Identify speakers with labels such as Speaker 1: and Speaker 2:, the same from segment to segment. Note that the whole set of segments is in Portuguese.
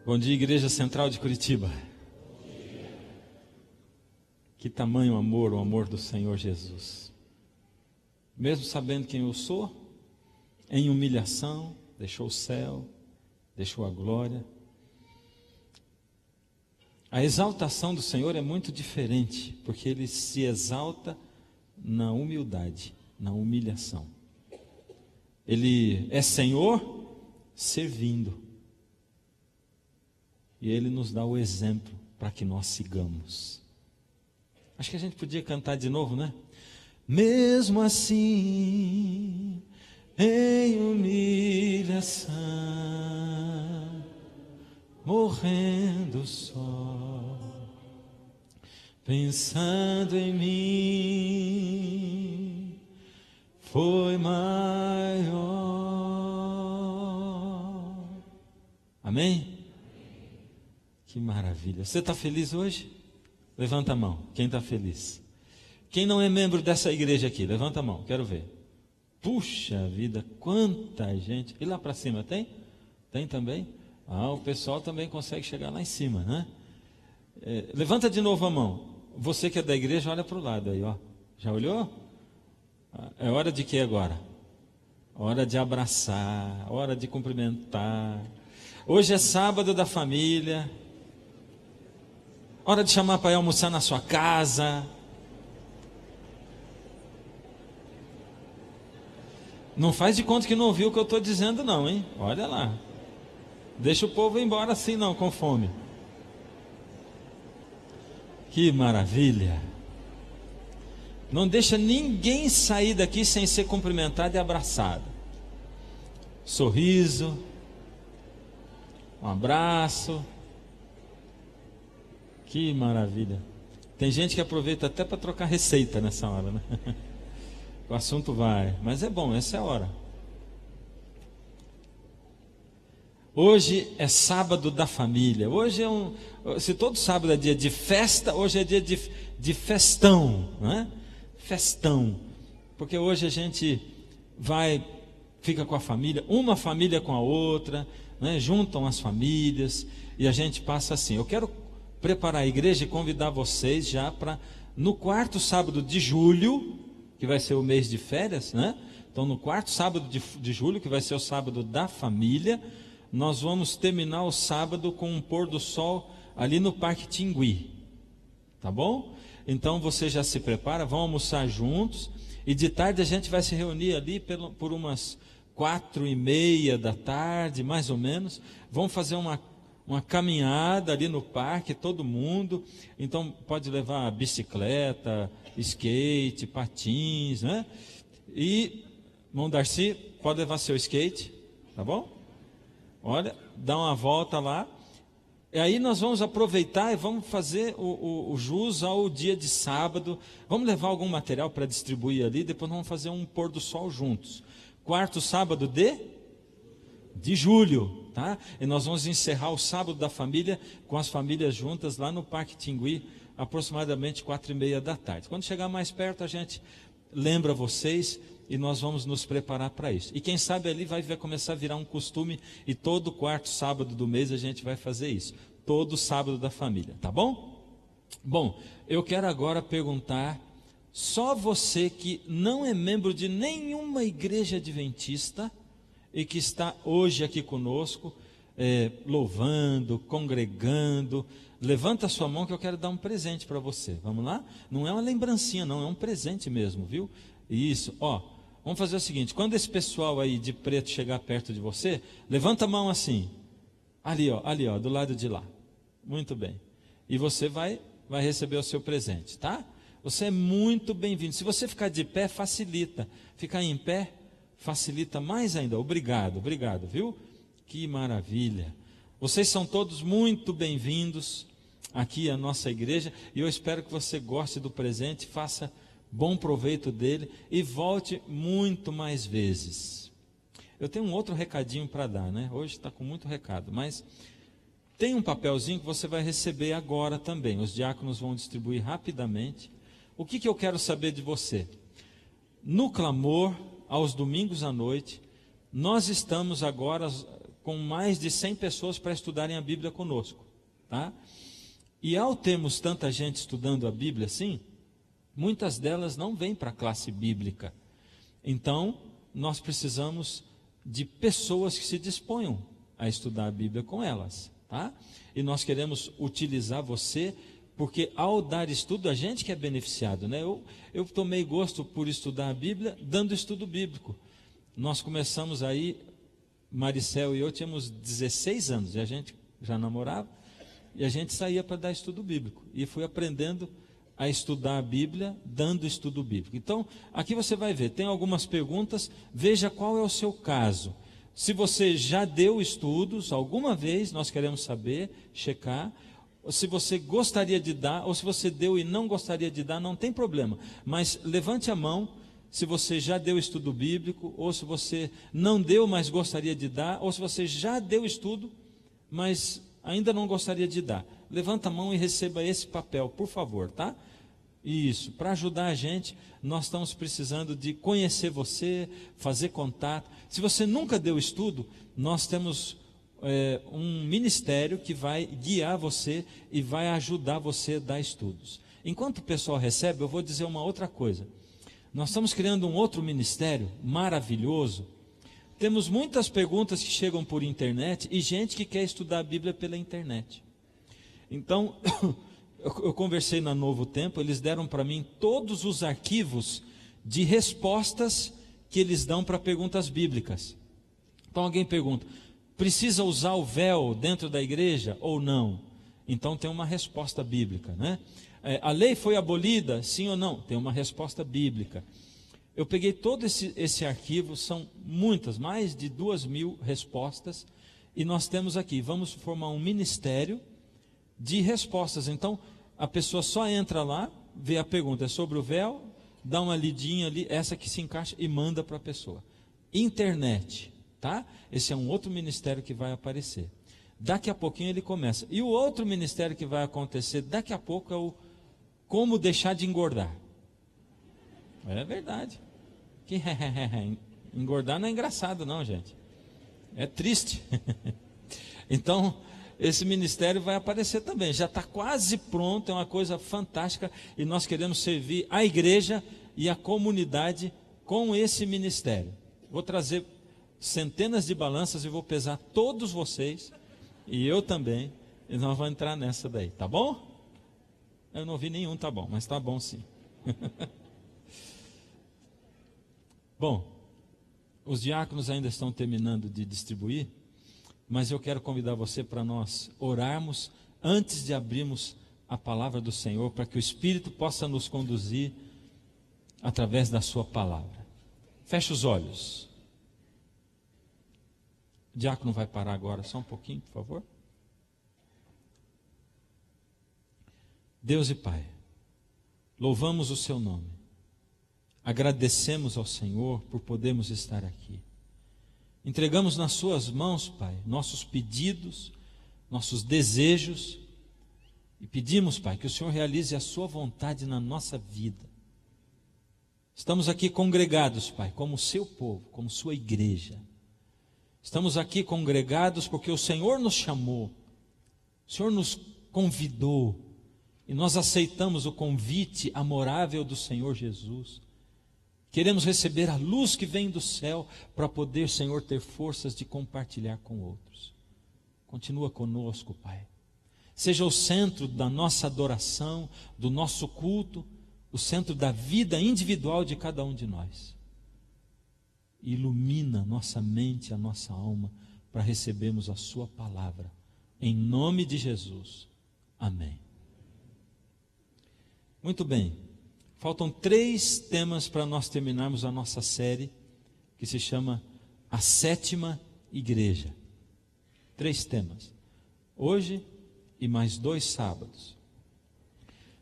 Speaker 1: Bom dia, Igreja Central de Curitiba. Que tamanho amor, o amor do Senhor Jesus. Mesmo sabendo quem eu sou, em humilhação, deixou o céu, deixou a glória. A exaltação do Senhor é muito diferente, porque Ele se exalta na humildade, na humilhação. Ele é Senhor servindo. E Ele nos dá o exemplo para que nós sigamos. Acho que a gente podia cantar de novo, né? Mesmo assim, em humilhação, morrendo só, pensando em mim, foi maior. Amém? Que maravilha. Você está feliz hoje? Levanta a mão. Quem está feliz? Quem não é membro dessa igreja aqui? Levanta a mão, quero ver. Puxa vida, quanta gente. E lá para cima tem? Tem também? O pessoal também consegue chegar lá em cima, né? Levanta de novo a mão. Você que é da igreja, olha para o lado aí, ó. Já olhou? É hora de quê agora? Hora de abraçar, hora de cumprimentar. Hoje é sábado da família. Hora de chamar para ir almoçar na sua casa. Não faz de conta que não ouviu o que eu estou dizendo não, hein? Olha lá. Deixa o povo ir embora assim não, com fome. Que maravilha. Não deixa ninguém sair daqui sem ser cumprimentado e abraçado. Sorriso. Um abraço. Que maravilha. Tem gente que aproveita até para trocar receita nessa hora, né? O assunto vai. Mas é bom, essa é a hora. Hoje é sábado da família. Hoje se todo sábado é dia de festa, hoje é dia de festão, né? Festão. Porque hoje a gente fica com a família, uma família com a outra, né? Juntam as famílias e a gente passa assim. Eu quero preparar a igreja e convidar vocês já para no quarto sábado de julho, que vai ser o mês de férias, né? Então no quarto sábado de julho, que vai ser o sábado da família, nós vamos terminar o sábado com um pôr do sol ali no Parque Tingui, tá bom? Então você já se prepara, vão almoçar juntos e de tarde a gente vai se reunir ali por umas 4:30 da tarde, mais ou menos. Vamos fazer uma caminhada ali no parque, todo mundo. Então pode levar bicicleta, skate, patins, né? E, irmão Darcy, pode levar seu skate, tá bom? Olha, dá uma volta lá. E aí nós vamos aproveitar e vamos fazer o jus ao dia de sábado. Vamos levar algum material para distribuir ali, depois vamos fazer um pôr do sol juntos. Quarto sábado de julho, tá? E nós vamos encerrar o sábado da família com as famílias juntas lá no Parque Tingui, aproximadamente 4:30 da tarde. Quando chegar mais perto, a gente lembra vocês e nós vamos nos preparar para isso. E quem sabe ali vai começar a virar um costume e todo quarto sábado do mês a gente vai fazer isso. Todo sábado da família, tá bom? Bom, eu quero agora perguntar, só você que não é membro de nenhuma igreja adventista e que está hoje aqui conosco, louvando, congregando, levanta a sua mão que eu quero dar um presente para você. Vamos lá? Não é uma lembrancinha não, é um presente mesmo, viu? Isso, vamos fazer o seguinte, quando esse pessoal aí de preto chegar perto de você, levanta a mão assim, ali ó, do lado de lá. Muito bem. E você vai receber o seu presente, tá? Você é muito bem-vindo. Se você ficar de pé, facilita. Ficar em pé facilita mais ainda. Obrigado, viu? Que maravilha. Vocês são todos muito bem-vindos aqui à nossa igreja e eu espero que você goste do presente, faça bom proveito dele e volte muito mais vezes. Eu tenho um outro recadinho para dar, né? Hoje está com muito recado, mas tem um papelzinho que você vai receber agora também. Os diáconos vão distribuir rapidamente. O que eu quero saber de você? No clamor, aos domingos à noite, nós estamos agora com mais de 100 pessoas para estudarem a Bíblia conosco, tá? E ao termos tanta gente estudando a Bíblia assim, muitas delas não vêm para a classe bíblica. Então, nós precisamos de pessoas que se disponham a estudar a Bíblia com elas, tá? E nós queremos utilizar você, porque ao dar estudo, a gente que é beneficiado, né? Eu tomei gosto por estudar a Bíblia, dando estudo bíblico. Nós começamos aí, Maricel e eu tínhamos 16 anos, e a gente já namorava, e a gente saía para dar estudo bíblico. E fui aprendendo a estudar a Bíblia, dando estudo bíblico. Então, aqui você vai ver, tem algumas perguntas, veja qual é o seu caso. Se você já deu estudos, alguma vez, nós queremos saber, checar. Se você gostaria de dar, ou se você deu e não gostaria de dar, não tem problema. Mas levante a mão se você já deu estudo bíblico, ou se você não deu, mas gostaria de dar, ou se você já deu estudo, mas ainda não gostaria de dar. Levanta a mão e receba esse papel, por favor, tá? Isso, para ajudar a gente, nós estamos precisando de conhecer você, fazer contato. Se você nunca deu estudo, nós temos um ministério que vai guiar você e vai ajudar você a dar estudos. Enquanto o pessoal recebe, eu vou dizer uma outra coisa. Nós estamos criando um outro ministério maravilhoso. Temos muitas perguntas que chegam por internet e gente que quer estudar a Bíblia pela internet. Então, eu conversei na Novo Tempo, eles deram para mim todos os arquivos de respostas que eles dão para perguntas bíblicas. Então alguém pergunta, precisa usar o véu dentro da igreja ou não? Então tem uma resposta bíblica, né? A lei foi abolida, sim ou não? Tem uma resposta bíblica. Eu peguei todo esse arquivo, são muitas, mais de 2.000 respostas, e nós temos aqui, vamos formar um ministério de respostas. Então, a pessoa só entra lá, vê a pergunta, é sobre o véu, dá uma lidinha ali, essa que se encaixa e manda para a pessoa. Internet, tá? Esse é um outro ministério que vai aparecer. Daqui a pouquinho ele começa. E o outro ministério que vai acontecer daqui a pouco é o como deixar de engordar. É verdade. Engordar não é engraçado não, gente. É triste. Então, esse ministério vai aparecer também. Já está quase pronto, é uma coisa fantástica. E nós queremos servir a igreja e a comunidade com esse ministério. Vou trazer centenas de balanças e vou pesar todos vocês. E eu também. E nós vamos entrar nessa daí, tá bom? Eu não vi nenhum, tá bom, mas tá bom sim. Bom, os diáconos ainda estão terminando de distribuir, mas eu quero convidar você para nós orarmos antes de abrirmos a palavra do Senhor, para que o Espírito possa nos conduzir através da sua palavra. Feche os olhos. O diácono vai parar agora só um pouquinho, por favor. Deus e Pai, louvamos o seu nome, agradecemos ao Senhor por podermos estar aqui, entregamos nas suas mãos, Pai, nossos pedidos, nossos desejos, e pedimos, Pai, que o Senhor realize a sua vontade na nossa vida. Estamos aqui congregados, Pai, como seu povo, como sua igreja. Estamos aqui congregados porque o Senhor nos chamou, o Senhor nos convidou, e nós aceitamos o convite amorável do Senhor Jesus. Queremos receber a luz que vem do céu para poder, Senhor, ter forças de compartilhar com outros. Continua conosco, Pai. Seja o centro da nossa adoração, do nosso culto, o centro da vida individual de cada um de nós. Ilumina a nossa mente, a nossa alma, para recebermos a sua palavra. Em nome de Jesus. Amém. Muito bem, faltam 3 temas para nós terminarmos a nossa série, que se chama A Sétima Igreja. 3 temas, hoje e mais 2 sábados.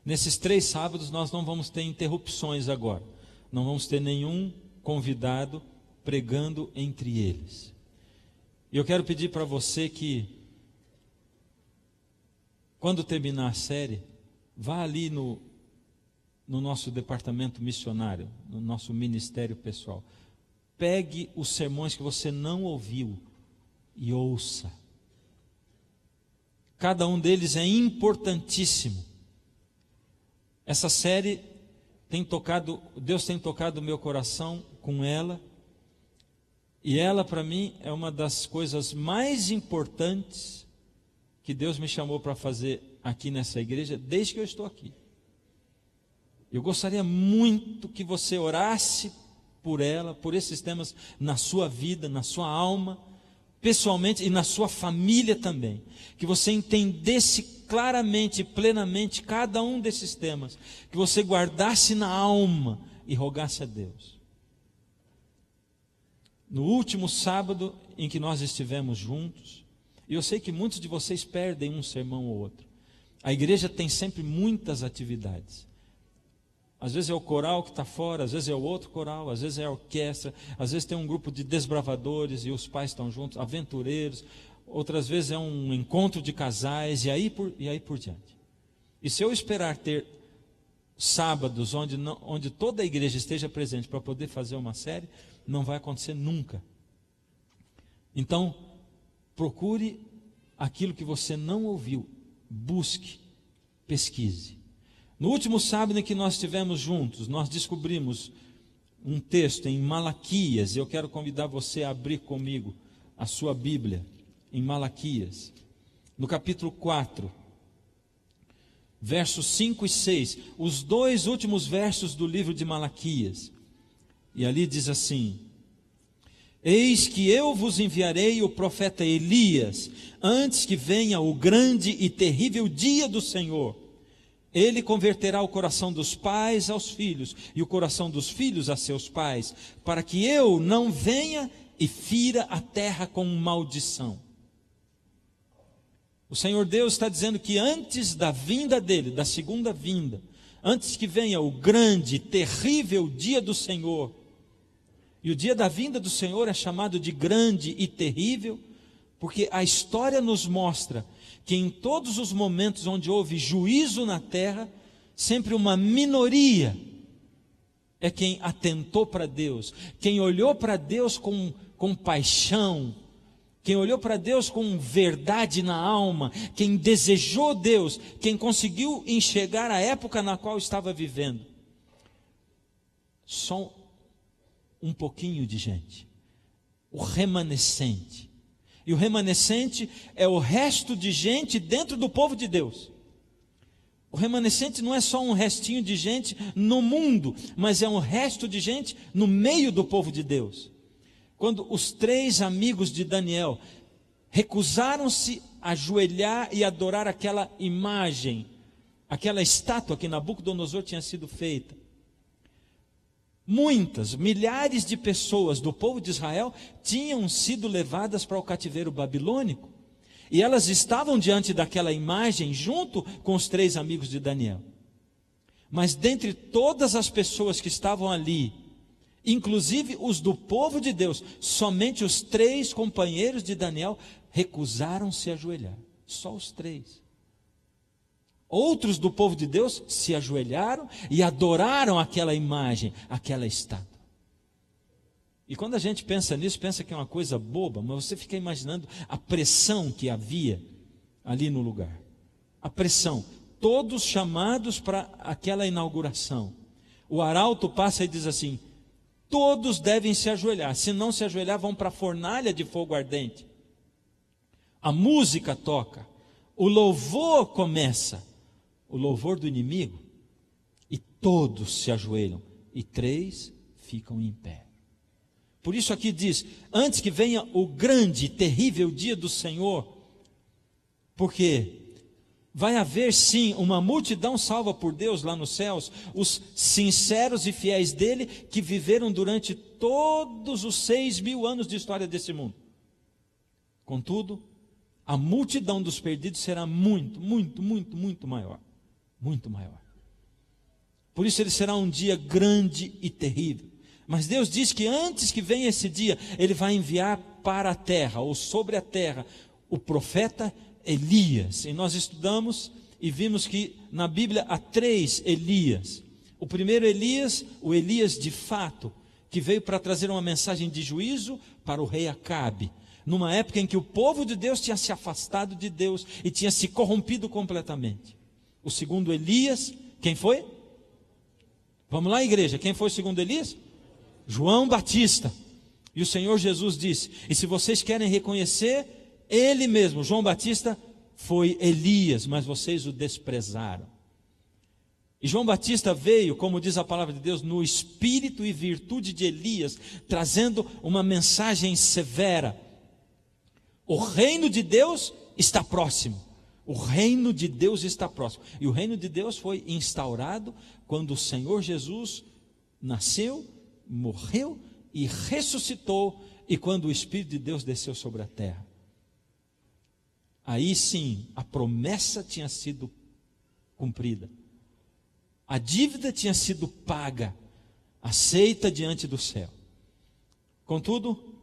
Speaker 1: Nesses 3 sábados nós não vamos ter interrupções agora, não vamos ter nenhum convidado pregando entre eles. E eu quero pedir para você que, quando terminar a série, vá ali no nosso departamento missionário, no nosso ministério pessoal. Pegue os sermões que você não ouviu e ouça. Cada um deles é importantíssimo. Essa série Deus tem tocado o meu coração com ela, e ela para mim é uma das coisas mais importantes que Deus me chamou para fazer aqui nessa igreja, desde que eu estou aqui. Eu gostaria muito que você orasse por ela, por esses temas na sua vida, na sua alma, pessoalmente e na sua família também. Que você entendesse claramente e plenamente cada um desses temas, que você guardasse na alma e rogasse a Deus. No último sábado em que nós estivemos juntos, e eu sei que muitos de vocês perdem um sermão ou outro. A igreja tem sempre muitas atividades. Às vezes é o coral que está fora, às vezes é o outro coral, às vezes é a orquestra, às vezes tem um grupo de desbravadores e os pais estão juntos, aventureiros, outras vezes é um encontro de casais e aí por diante. E se eu esperar ter sábados onde toda a igreja esteja presente para poder fazer uma série, não vai acontecer nunca. Então, procure aquilo que você não ouviu, busque, pesquise. No último sábado em que nós estivemos juntos, nós descobrimos um texto em Malaquias, e eu quero convidar você a abrir comigo a sua Bíblia, em Malaquias, no capítulo 4, versos 5 e 6, os dois últimos versos do livro de Malaquias, e ali diz assim: eis que eu vos enviarei o profeta Elias, antes que venha o grande e terrível dia do Senhor. Ele converterá o coração dos pais aos filhos, e o coração dos filhos a seus pais, para que eu não venha e fira a terra com maldição. O Senhor Deus está dizendo que antes da vinda dele, da segunda vinda, antes que venha o grande, terrível dia do Senhor, e o dia da vinda do Senhor é chamado de grande e terrível, porque a história nos mostra que em todos os momentos onde houve juízo na terra, sempre uma minoria é quem atentou para Deus, quem olhou para Deus com paixão, quem olhou para Deus com verdade na alma, quem desejou Deus, quem conseguiu enxergar a época na qual estava vivendo. Só um pouquinho de gente, o remanescente. E o remanescente é o resto de gente dentro do povo de Deus. O remanescente não é só um restinho de gente no mundo, mas é um resto de gente no meio do povo de Deus. Quando os 3 amigos de Daniel recusaram-se a ajoelhar e adorar aquela imagem, aquela estátua que Nabucodonosor tinha sido feita, milhares de pessoas do povo de Israel tinham sido levadas para o cativeiro babilônico, e elas estavam diante daquela imagem junto com os 3 amigos de Daniel. Mas dentre todas as pessoas que estavam ali, inclusive os do povo de Deus, somente os 3 companheiros de Daniel recusaram-se a ajoelhar, só os 3. Outros do povo de Deus se ajoelharam e adoraram aquela imagem, aquela estátua. E quando a gente pensa nisso, pensa que é uma coisa boba, mas você fica imaginando a pressão que havia ali no lugar. A pressão, todos chamados para aquela inauguração. O arauto passa e diz assim: todos devem se ajoelhar, se não se ajoelhar vão para a fornalha de fogo ardente. A música toca, o louvor começa. O louvor do inimigo, e todos se ajoelham, e 3 ficam em pé. Por isso aqui diz, antes que venha o grande e terrível dia do Senhor, porque vai haver sim uma multidão salva por Deus lá nos céus, os sinceros e fiéis dele, que viveram durante todos os 6.000 anos de história desse mundo. Contudo, a multidão dos perdidos será muito maior. Muito maior. Por isso ele será um dia grande e terrível. Mas Deus diz que antes que venha esse dia, Ele vai enviar para a terra, ou sobre a terra, o profeta Elias. E nós estudamos e vimos que na Bíblia há 3 Elias. O primeiro Elias, o Elias de fato, que veio para trazer uma mensagem de juízo para o rei Acabe. numa época em que o povo de Deus tinha se afastado de Deus e tinha se corrompido completamente. O segundo Elias, quem foi? Vamos lá, igreja, quem foi o segundo Elias? João Batista. E o Senhor Jesus disse: e se vocês querem reconhecer, ele mesmo, João Batista, foi Elias, mas vocês o desprezaram. E João Batista veio, como diz a palavra de Deus, no espírito e virtude de Elias, trazendo uma mensagem severa. O reino de Deus está próximo. O reino de Deus está próximo. E o reino de Deus foi instaurado quando o Senhor Jesus nasceu, morreu e ressuscitou, e quando o Espírito de Deus desceu sobre a terra. Aí sim, a promessa tinha sido cumprida. A dívida tinha sido paga, aceita diante do céu. Contudo,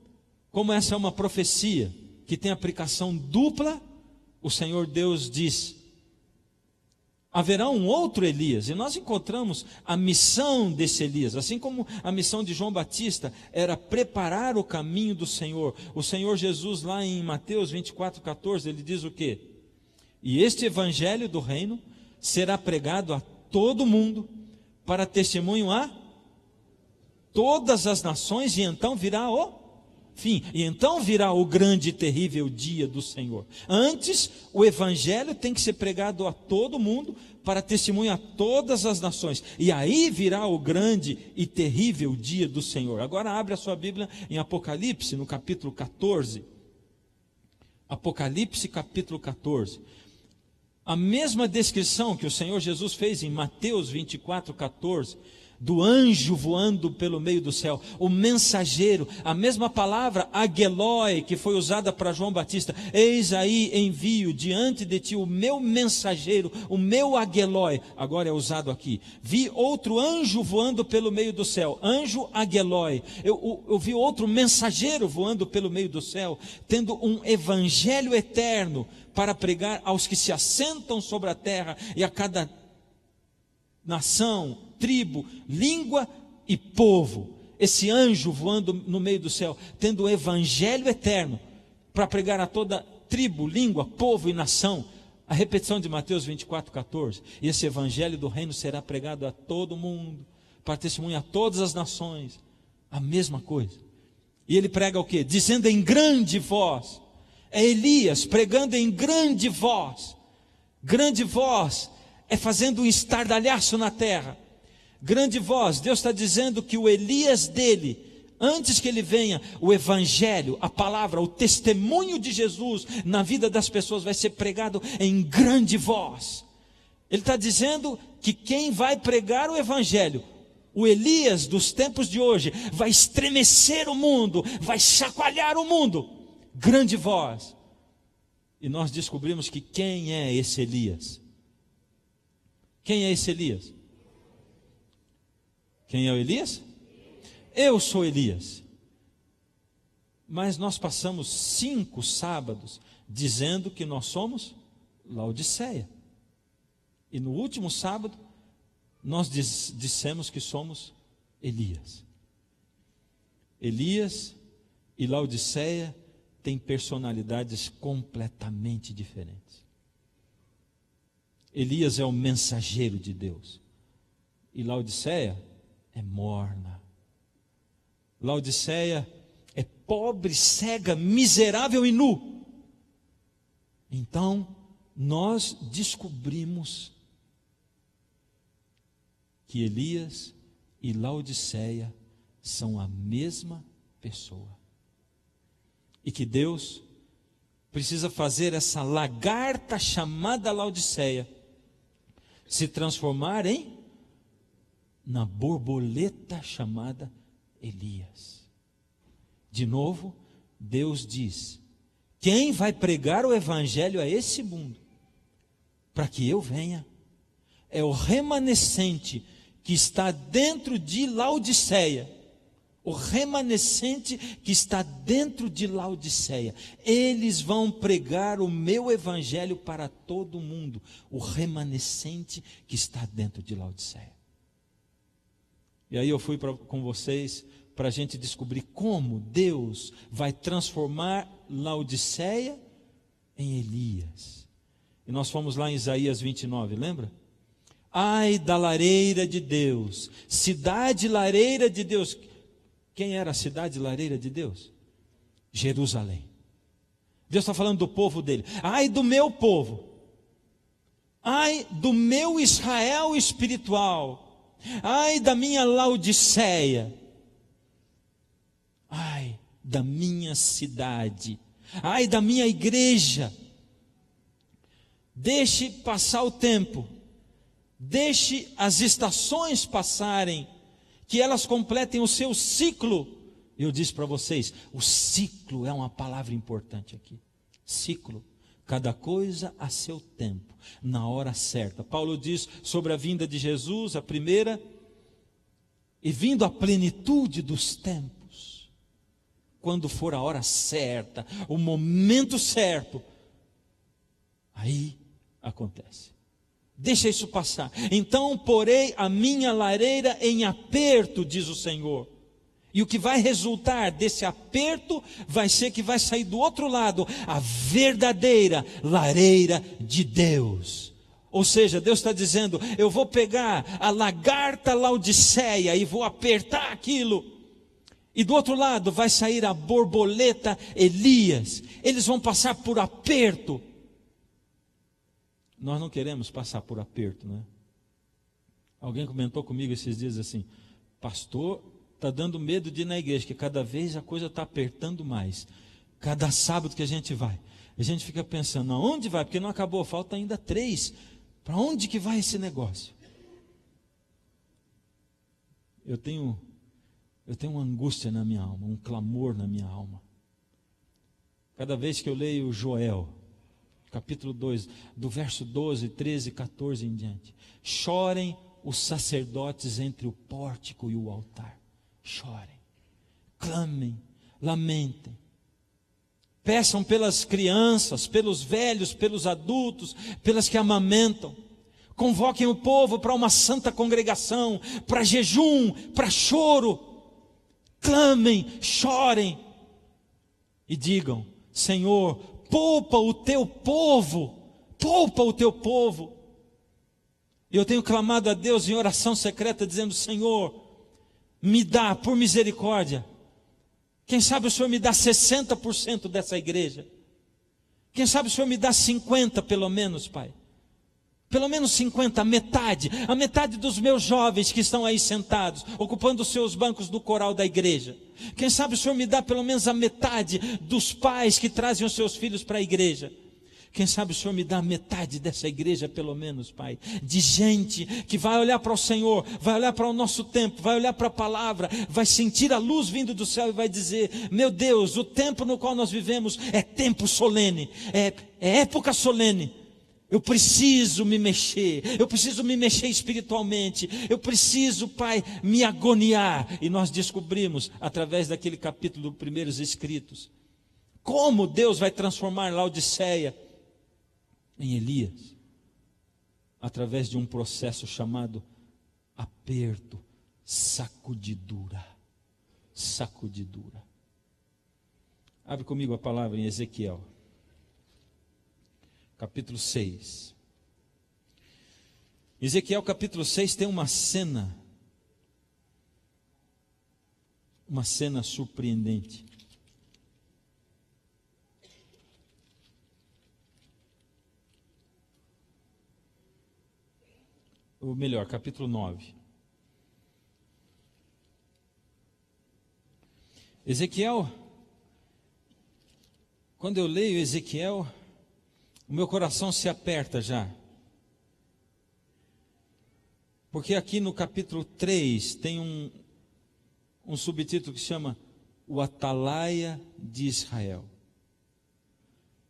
Speaker 1: como essa é uma profecia que tem aplicação dupla, o Senhor Deus diz: haverá um outro Elias. E nós encontramos a missão desse Elias, assim como a missão de João Batista era preparar o caminho do Senhor. O Senhor Jesus, lá em Mateus 24:14, ele diz o quê? E este evangelho do reino será pregado a todo mundo para testemunho a todas as nações, e então virá o fim, e então virá o grande e terrível dia do Senhor. Antes, o evangelho tem que ser pregado a todo mundo para testemunho a todas as nações, e aí virá o grande e terrível dia do Senhor. Agora abre a sua Bíblia em Apocalipse, no capítulo 14. Apocalipse capítulo 14. A mesma descrição que o Senhor Jesus fez em Mateus 24:14, do anjo voando pelo meio do céu, o mensageiro, a mesma palavra ageloi que foi usada para João Batista: eis aí envio diante de ti o meu mensageiro, o meu ageloi, agora é usado aqui. Vi outro anjo voando pelo meio do céu, anjo ageloi. Eu vi outro mensageiro voando pelo meio do céu, tendo um evangelho eterno para pregar aos que se assentam sobre a terra e a cada nação, tribo, língua e povo. Esse anjo voando no meio do céu, tendo o evangelho eterno para pregar a toda tribo, língua, povo e nação. A repetição de Mateus 24:14. E esse evangelho do reino será pregado a todo mundo, para testemunhar a todas as nações. A mesma coisa. E ele prega o quê? Dizendo em grande voz. É Elias pregando em grande voz. Grande voz é fazendo um estardalhaço na terra. Grande voz, Deus está dizendo que o Elias dele, antes que ele venha, o evangelho, a palavra, o testemunho de Jesus na vida das pessoas vai ser pregado em grande voz. Ele está dizendo que quem vai pregar o evangelho, o Elias dos tempos de hoje, vai estremecer o mundo, vai chacoalhar o mundo. Grande voz. E nós descobrimos que quem é esse Elias? Quem é esse Elias? Quem é o Elias? Eu sou Elias. Mas nós passamos 5 sábados dizendo que nós somos Laodiceia. E no último sábado, nós dissemos que somos Elias. Elias e Laodiceia têm personalidades completamente diferentes. Elias é o mensageiro de Deus. E Laodiceia é morna. Laodiceia é pobre, cega, miserável e nu. Então, nós descobrimos que Elias e Laodiceia são a mesma pessoa. E que Deus precisa fazer essa lagarta chamada Laodiceia se transformar na borboleta chamada Elias. De novo, Deus diz: quem vai pregar o evangelho a esse mundo, para que eu venha, é o remanescente que está dentro de Laodiceia. O remanescente que está dentro de Laodiceia. Eles vão pregar o meu evangelho para todo mundo. O remanescente que está dentro de Laodiceia. E aí eu fui com vocês para a gente descobrir como Deus vai transformar Laodiceia em Elias. E nós fomos lá em Isaías 29, lembra? Ai da lareira de Deus, cidade lareira de Deus. Quem era a cidade lareira de Deus? Jerusalém. Deus está falando do povo dele. Ai do meu povo, ai do meu Israel espiritual, ai da minha Laodiceia, ai da minha cidade, ai da minha igreja. Deixe passar o tempo, deixe as estações passarem, que elas completem o seu ciclo. Eu disse para vocês, o ciclo é uma palavra importante aqui. Ciclo, cada coisa a seu tempo, na hora certa. Paulo diz sobre a vinda de Jesus, a primeira, e vindo a plenitude dos tempos, quando for a hora certa, o momento certo, aí acontece. Deixa isso passar. Então porei a minha lareira em aperto, diz o Senhor. E o que vai resultar desse aperto vai ser que vai sair do outro lado a verdadeira lareira de Deus. Ou seja, Deus está dizendo, eu vou pegar a lagarta Laodiceia e vou apertar aquilo. E do outro lado vai sair a borboleta Elias. Eles vão passar por aperto. Nós não queremos passar por aperto, né? Alguém comentou comigo esses dias assim, pastor, está dando medo de ir na igreja, que cada vez a coisa está apertando mais. Cada sábado que a gente vai, a gente fica pensando, aonde vai? Porque não acabou, falta ainda 3. Para onde que vai esse negócio? Eu tenho uma angústia na minha alma, um clamor na minha alma. Cada vez que eu leio Joel, capítulo 2, do verso 12, 13, 14 em diante. Chorem os sacerdotes entre o pórtico e o altar. Chorem, clamem, lamentem. Peçam pelas crianças, pelos velhos, pelos adultos, pelas que amamentam. Convoquem o povo para uma santa congregação, para jejum, para choro. Clamem, chorem e digam, Senhor, poupa o teu povo, poupa o teu povo. Eu tenho clamado a Deus em oração secreta, dizendo, Senhor, me dá, por misericórdia, quem sabe o Senhor me dá 60% dessa igreja, quem sabe o Senhor me dá 50% pelo menos, Pai, pelo menos 50%, a metade dos meus jovens que estão aí sentados, ocupando os seus bancos do coral da igreja. Quem sabe o Senhor me dá pelo menos a metade dos pais que trazem os seus filhos para a igreja. Quem sabe o Senhor me dá a metade dessa igreja pelo menos, Pai, de gente que vai olhar para o Senhor, vai olhar para o nosso tempo, vai olhar para a palavra, vai sentir a luz vindo do céu e vai dizer, meu Deus, o tempo no qual nós vivemos é tempo solene, é época solene. Eu preciso me mexer espiritualmente, eu preciso, Pai, me agoniar. E nós descobrimos, através daquele capítulo dos primeiros escritos, como Deus vai transformar Laodiceia em Elias, através de um processo chamado aperto, sacudidura. Abre comigo a palavra em Ezequiel, capítulo 6. Ezequiel capítulo 6 tem uma cena surpreendente. Ou melhor, capítulo 9. Ezequiel, quando eu leio Ezequiel, o meu coração se aperta já. Porque aqui no capítulo 3 tem um subtítulo que se chama O Atalaia de Israel.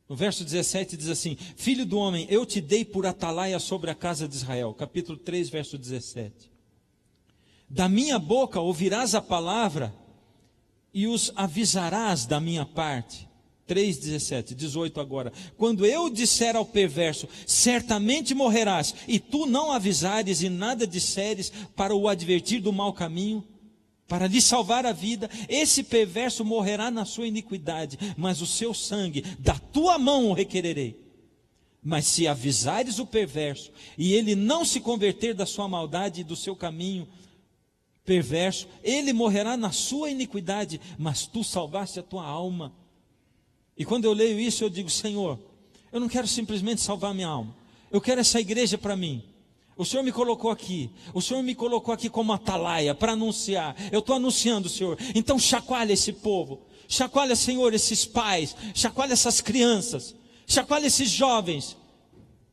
Speaker 1: No verso 17 diz assim, Filho do homem, eu te dei por atalaia sobre a casa de Israel. Capítulo 3, verso 17. Da minha boca ouvirás a palavra e os avisarás da minha parte. 3:17, 18 agora. Quando eu disser ao perverso, certamente morrerás, e tu não avisares e nada disseres para o advertir do mau caminho, para lhe salvar a vida, esse perverso morrerá na sua iniquidade, mas o seu sangue da tua mão o requererei. Mas se avisares o perverso, e ele não se converter da sua maldade e do seu caminho perverso, ele morrerá na sua iniquidade, mas tu salvaste a tua alma. E quando eu leio isso, eu digo: Senhor, eu não quero simplesmente salvar minha alma, eu quero essa igreja para mim. O Senhor me colocou aqui, o Senhor me colocou aqui como atalaia, para anunciar. Eu estou anunciando, Senhor. Então chacoalha esse povo, chacoalha, Senhor, esses pais, chacoalha essas crianças, chacoalha esses jovens,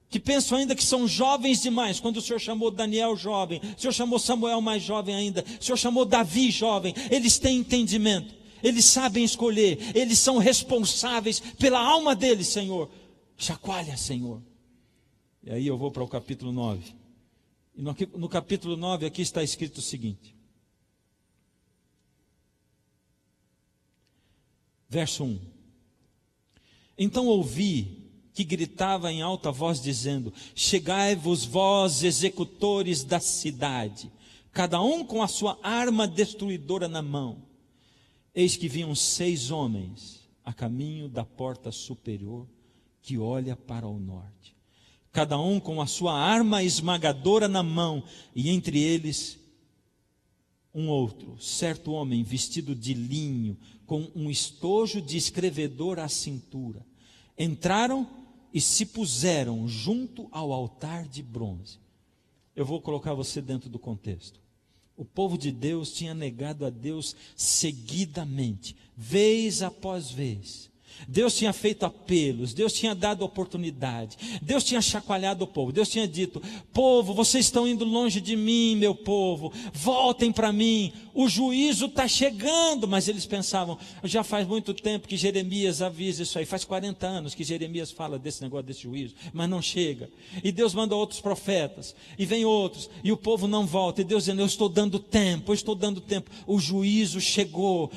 Speaker 1: que pensam ainda que são jovens demais. Quando o Senhor chamou Daniel jovem, o Senhor chamou Samuel mais jovem ainda, o Senhor chamou Davi jovem. Eles têm entendimento, eles sabem escolher, eles são responsáveis pela alma deles, Senhor. Chacoalha, Senhor. E aí eu vou para o capítulo 9. E no capítulo 9 aqui está escrito o seguinte. Verso 1. Então ouvi que gritava em alta voz dizendo: chegai-vos vós, executores da cidade, cada um com a sua arma destruidora na mão. Eis que vinham 6 homens a caminho da porta superior, que olha para o norte, cada um com a sua arma esmagadora na mão, e entre eles um outro, certo homem vestido de linho, com um estojo de escrevedor à cintura. Entraram e se puseram junto ao altar de bronze. Eu vou colocar você dentro do contexto. O povo de Deus tinha negado a Deus seguidamente, vez após vez. Deus tinha feito apelos, Deus tinha dado oportunidade, Deus tinha chacoalhado o povo, Deus tinha dito: povo, vocês estão indo longe de mim, meu povo, voltem para mim, o juízo está chegando. Mas eles pensavam: já faz muito tempo que Jeremias avisa isso aí, faz 40 anos que Jeremias fala desse negócio, desse juízo, mas não chega. E Deus manda outros profetas, e vem outros, e o povo não volta, e Deus dizendo: eu estou dando tempo, o juízo chegou,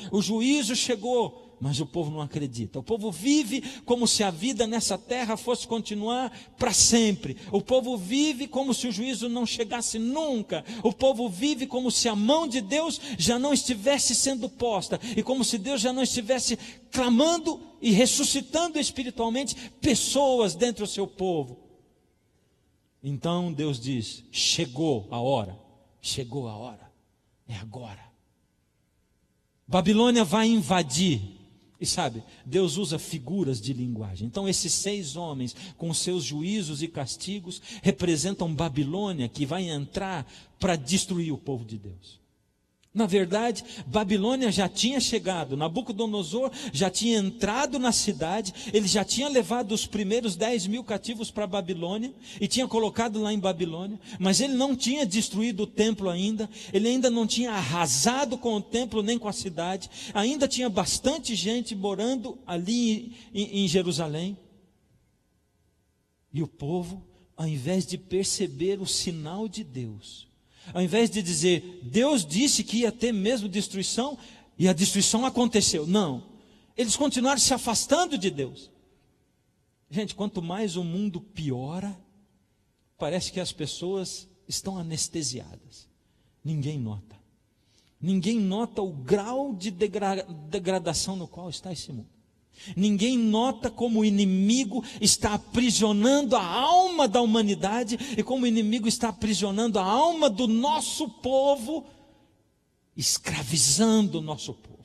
Speaker 1: mas o povo não acredita. O povo vive como se a vida nessa terra fosse continuar para sempre. O povo vive como se o juízo não chegasse nunca. O povo vive como se a mão de Deus já não estivesse sendo posta, e como se Deus já não estivesse clamando e ressuscitando espiritualmente pessoas dentro do seu povo. Então Deus diz: chegou a hora, é agora. Babilônia vai invadir. E sabe, Deus usa figuras de linguagem. Então esses 6 homens, com seus juízos e castigos, representam Babilônia, que vai entrar para destruir o povo de Deus. Na verdade, Babilônia já tinha chegado, Nabucodonosor já tinha entrado na cidade, ele já tinha levado os primeiros 10.000 cativos para Babilônia, e tinha colocado lá em Babilônia, mas ele não tinha destruído o templo ainda, ele ainda não tinha arrasado com o templo nem com a cidade, ainda tinha bastante gente morando ali em Jerusalém. E o povo, ao invés de perceber o sinal de Deus, ao invés de dizer: Deus disse que ia ter mesmo destruição, e a destruição aconteceu. Não, eles continuaram se afastando de Deus. Gente, quanto mais o mundo piora, parece que as pessoas estão anestesiadas. Ninguém nota o grau de degradação no qual está esse mundo. Ninguém nota como o inimigo está aprisionando a alma da humanidade, e como o inimigo está aprisionando a alma do nosso povo, escravizando o nosso povo.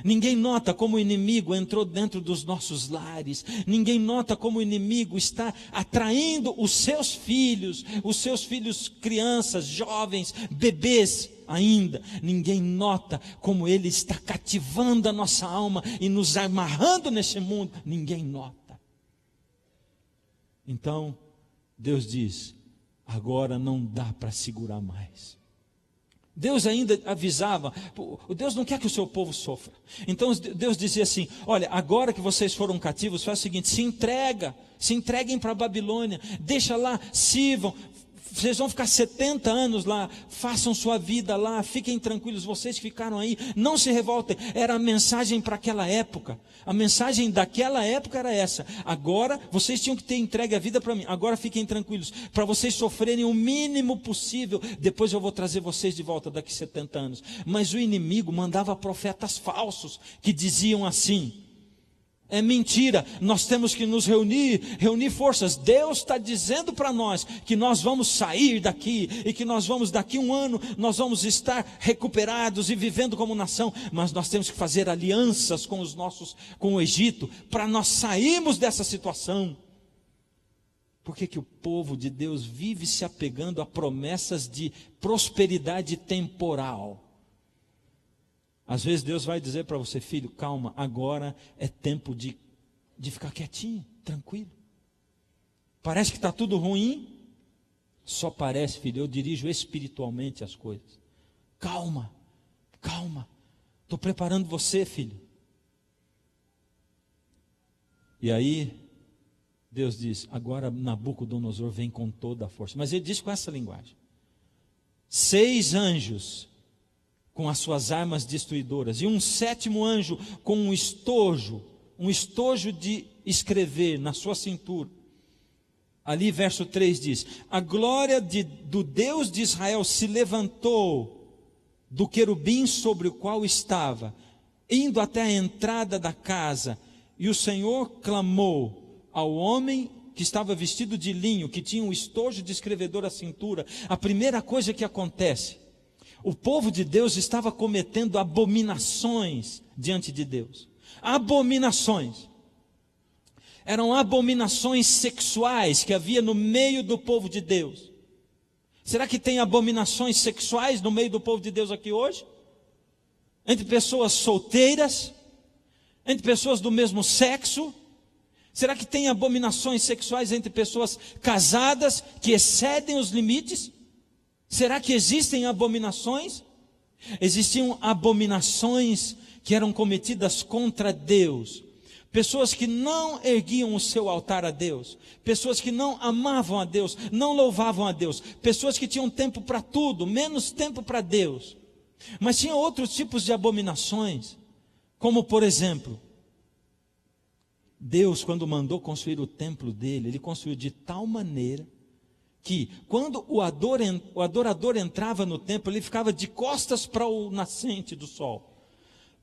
Speaker 1: Ninguém nota como o inimigo entrou dentro dos nossos lares. Ninguém nota como o inimigo está atraindo os seus filhos crianças, jovens, bebês ainda. Ninguém nota como ele está cativando a nossa alma e nos amarrando nesse mundo. Ninguém nota. Então Deus diz: agora não dá para segurar mais. Deus ainda avisava, Deus não quer que o seu povo sofra. Então Deus dizia assim: olha, agora que vocês foram cativos, faz o seguinte, se entreguem para a Babilônia, deixa lá, sirvam, Vocês vão ficar 70 anos lá, façam sua vida lá, fiquem tranquilos, vocês que ficaram aí, não se revoltem. Era a mensagem para aquela época. A mensagem daquela época era essa: agora vocês tinham que ter entregue a vida para mim, agora fiquem tranquilos, para vocês sofrerem o mínimo possível, depois eu vou trazer vocês de volta daqui 70 anos. Mas o inimigo mandava profetas falsos, que diziam assim: é mentira, nós temos que nos reunir forças. Deus está dizendo para nós que nós vamos sair daqui, e que nós vamos, daqui um ano, nós vamos estar recuperados e vivendo como nação, mas nós temos que fazer alianças com com o Egito, para nós sairmos dessa situação. Por que o povo de Deus vive se apegando a promessas de prosperidade temporal? Às vezes Deus vai dizer para você: filho, calma, agora é tempo de ficar quietinho, tranquilo. Parece que está tudo ruim. Só parece, filho, eu dirijo espiritualmente as coisas. Calma, calma, estou preparando você, filho. E aí, Deus diz: agora Nabucodonosor vem com toda a força. Mas ele diz com essa linguagem: 6 anjos com as suas armas destruidoras, e um 7º anjo com um estojo de escrever na sua cintura. Ali verso 3 diz: a glória do Deus de Israel se levantou do querubim sobre o qual estava, indo até a entrada da casa, e o Senhor clamou ao homem que estava vestido de linho, que tinha um estojo de escrevedor à cintura. A primeira coisa que acontece: o povo de Deus estava cometendo abominações diante de Deus. Abominações. Eram abominações sexuais que havia no meio do povo de Deus. Será que tem abominações sexuais no meio do povo de Deus aqui hoje? Entre pessoas solteiras? Entre pessoas do mesmo sexo? Será que tem abominações sexuais entre pessoas casadas que excedem os limites? Será que existem abominações? Existiam abominações que eram cometidas contra Deus. Pessoas que não erguiam o seu altar a Deus. Pessoas que não amavam a Deus, não louvavam a Deus. Pessoas que tinham tempo para tudo, menos tempo para Deus. Mas tinha outros tipos de abominações. Como por exemplo, Deus, quando mandou construir o templo dele, Ele construiu de tal maneira que quando o adorador entrava no templo, ele ficava de costas para o nascente do sol.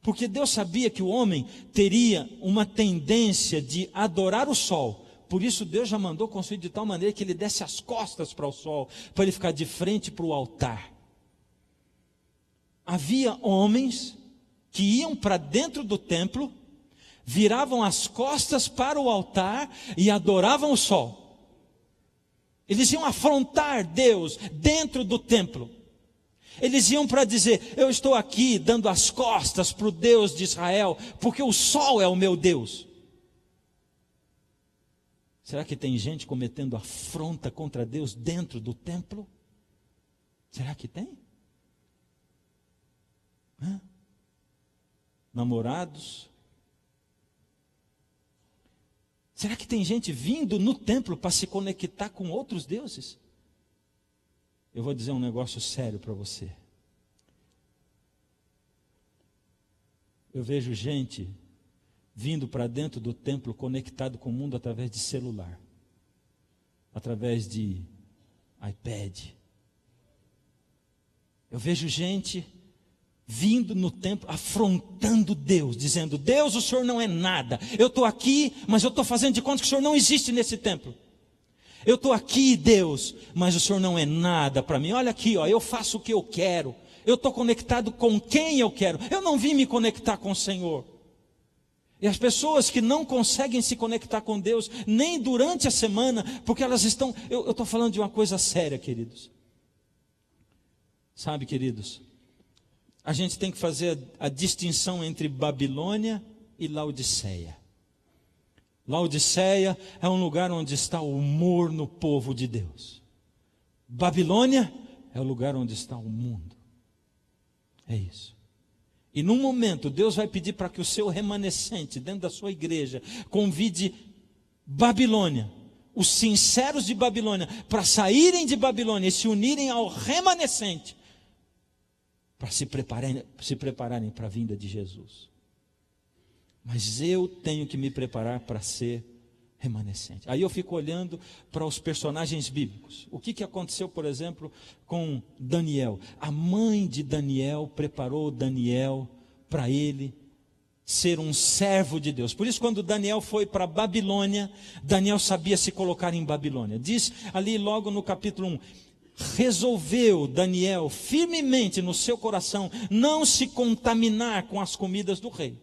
Speaker 1: Porque Deus sabia que o homem teria uma tendência de adorar o sol. Por isso Deus já mandou construir de tal maneira que ele desse as costas para o sol, para ele ficar de frente para o altar. Havia homens que iam para dentro do templo, viravam as costas para o altar e adoravam o sol. Eles iam afrontar Deus dentro do templo. Eles iam para dizer: eu estou aqui dando as costas para o Deus de Israel, porque o sol é o meu Deus. Será que tem gente cometendo afronta contra Deus dentro do templo? Será que tem? Namorados? Será que tem gente vindo no templo para se conectar com outros deuses? Eu vou dizer um negócio sério para você. Eu vejo gente vindo para dentro do templo conectado com o mundo através de celular, através de iPad. Eu vejo gente vindo no templo, afrontando Deus, dizendo: Deus, o Senhor não é nada. Eu estou aqui, mas eu estou fazendo de conta que o Senhor não existe nesse templo. Eu estou aqui, Deus, mas o Senhor não é nada para mim. Olha aqui, ó, eu faço o que eu quero. Eu estou conectado com quem eu quero. Eu não vim me conectar com o Senhor. E as pessoas que não conseguem se conectar com Deus, nem durante a semana, porque elas estão... Eu estou falando de uma coisa séria, queridos. Sabe, queridos, a gente tem que fazer a distinção entre Babilônia e Laodiceia. Laodiceia é um lugar onde está o humor no povo de Deus. Babilônia é o lugar onde está o mundo. É isso. E num momento Deus vai pedir para que o seu remanescente dentro da sua igreja convide Babilônia os sinceros de Babilônia, para saírem de Babilônia e se unirem ao remanescente, para se prepararem para a vinda de Jesus. Mas eu tenho que me preparar para ser remanescente. Aí eu fico olhando para os personagens bíblicos. O que aconteceu, por exemplo, com Daniel? A mãe de Daniel preparou Daniel para ele ser um servo de Deus. Por isso, quando Daniel foi para Babilônia, Daniel sabia se colocar em Babilônia. Diz ali logo no capítulo 1, resolveu Daniel firmemente no seu coração não se contaminar com as comidas do rei.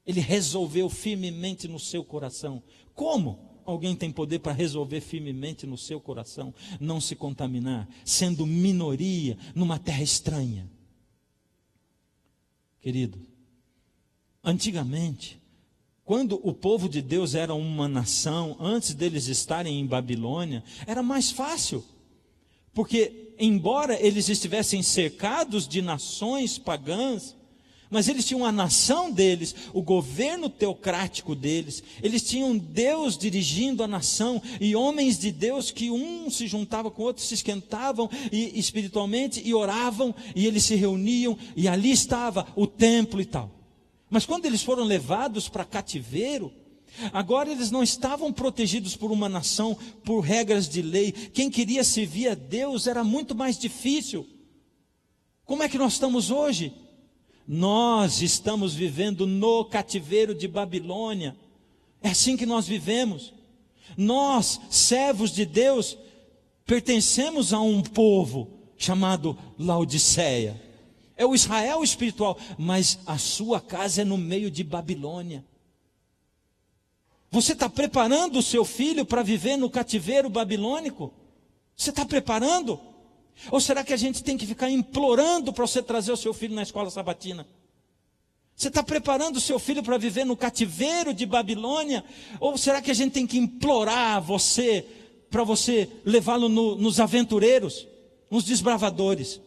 Speaker 1: Ele resolveu firmemente no seu coração. Como alguém tem poder para resolver firmemente no seu coração não se contaminar, sendo minoria numa terra estranha? Querido, antigamente, quando o povo de Deus era uma nação, antes deles estarem em Babilônia, era mais fácil. Porque, embora eles estivessem cercados de nações pagãs, mas eles tinham a nação deles, o governo teocrático deles, eles tinham Deus dirigindo a nação, e homens de Deus que um se juntava com o outro, se esquentavam espiritualmente e oravam, e eles se reuniam, e ali estava o templo e tal. Mas quando eles foram levados para cativeiro, agora eles não estavam protegidos por uma nação, por regras de lei. Quem queria servir a Deus era muito mais difícil. Como é que nós estamos hoje? Nós estamos vivendo no cativeiro de Babilônia. É assim que nós vivemos. Nós, servos de Deus, pertencemos a um povo chamado Laodiceia. É o Israel espiritual, mas a sua casa é no meio de Babilônia. Você está preparando o seu filho para viver no cativeiro babilônico? Você está preparando? Ou será que a gente tem que ficar implorando para você trazer o seu filho na escola sabatina? Você está preparando o seu filho para viver no cativeiro de Babilônia? Ou será que a gente tem que implorar você, para você levá-lo nos aventureiros, nos desbravadores,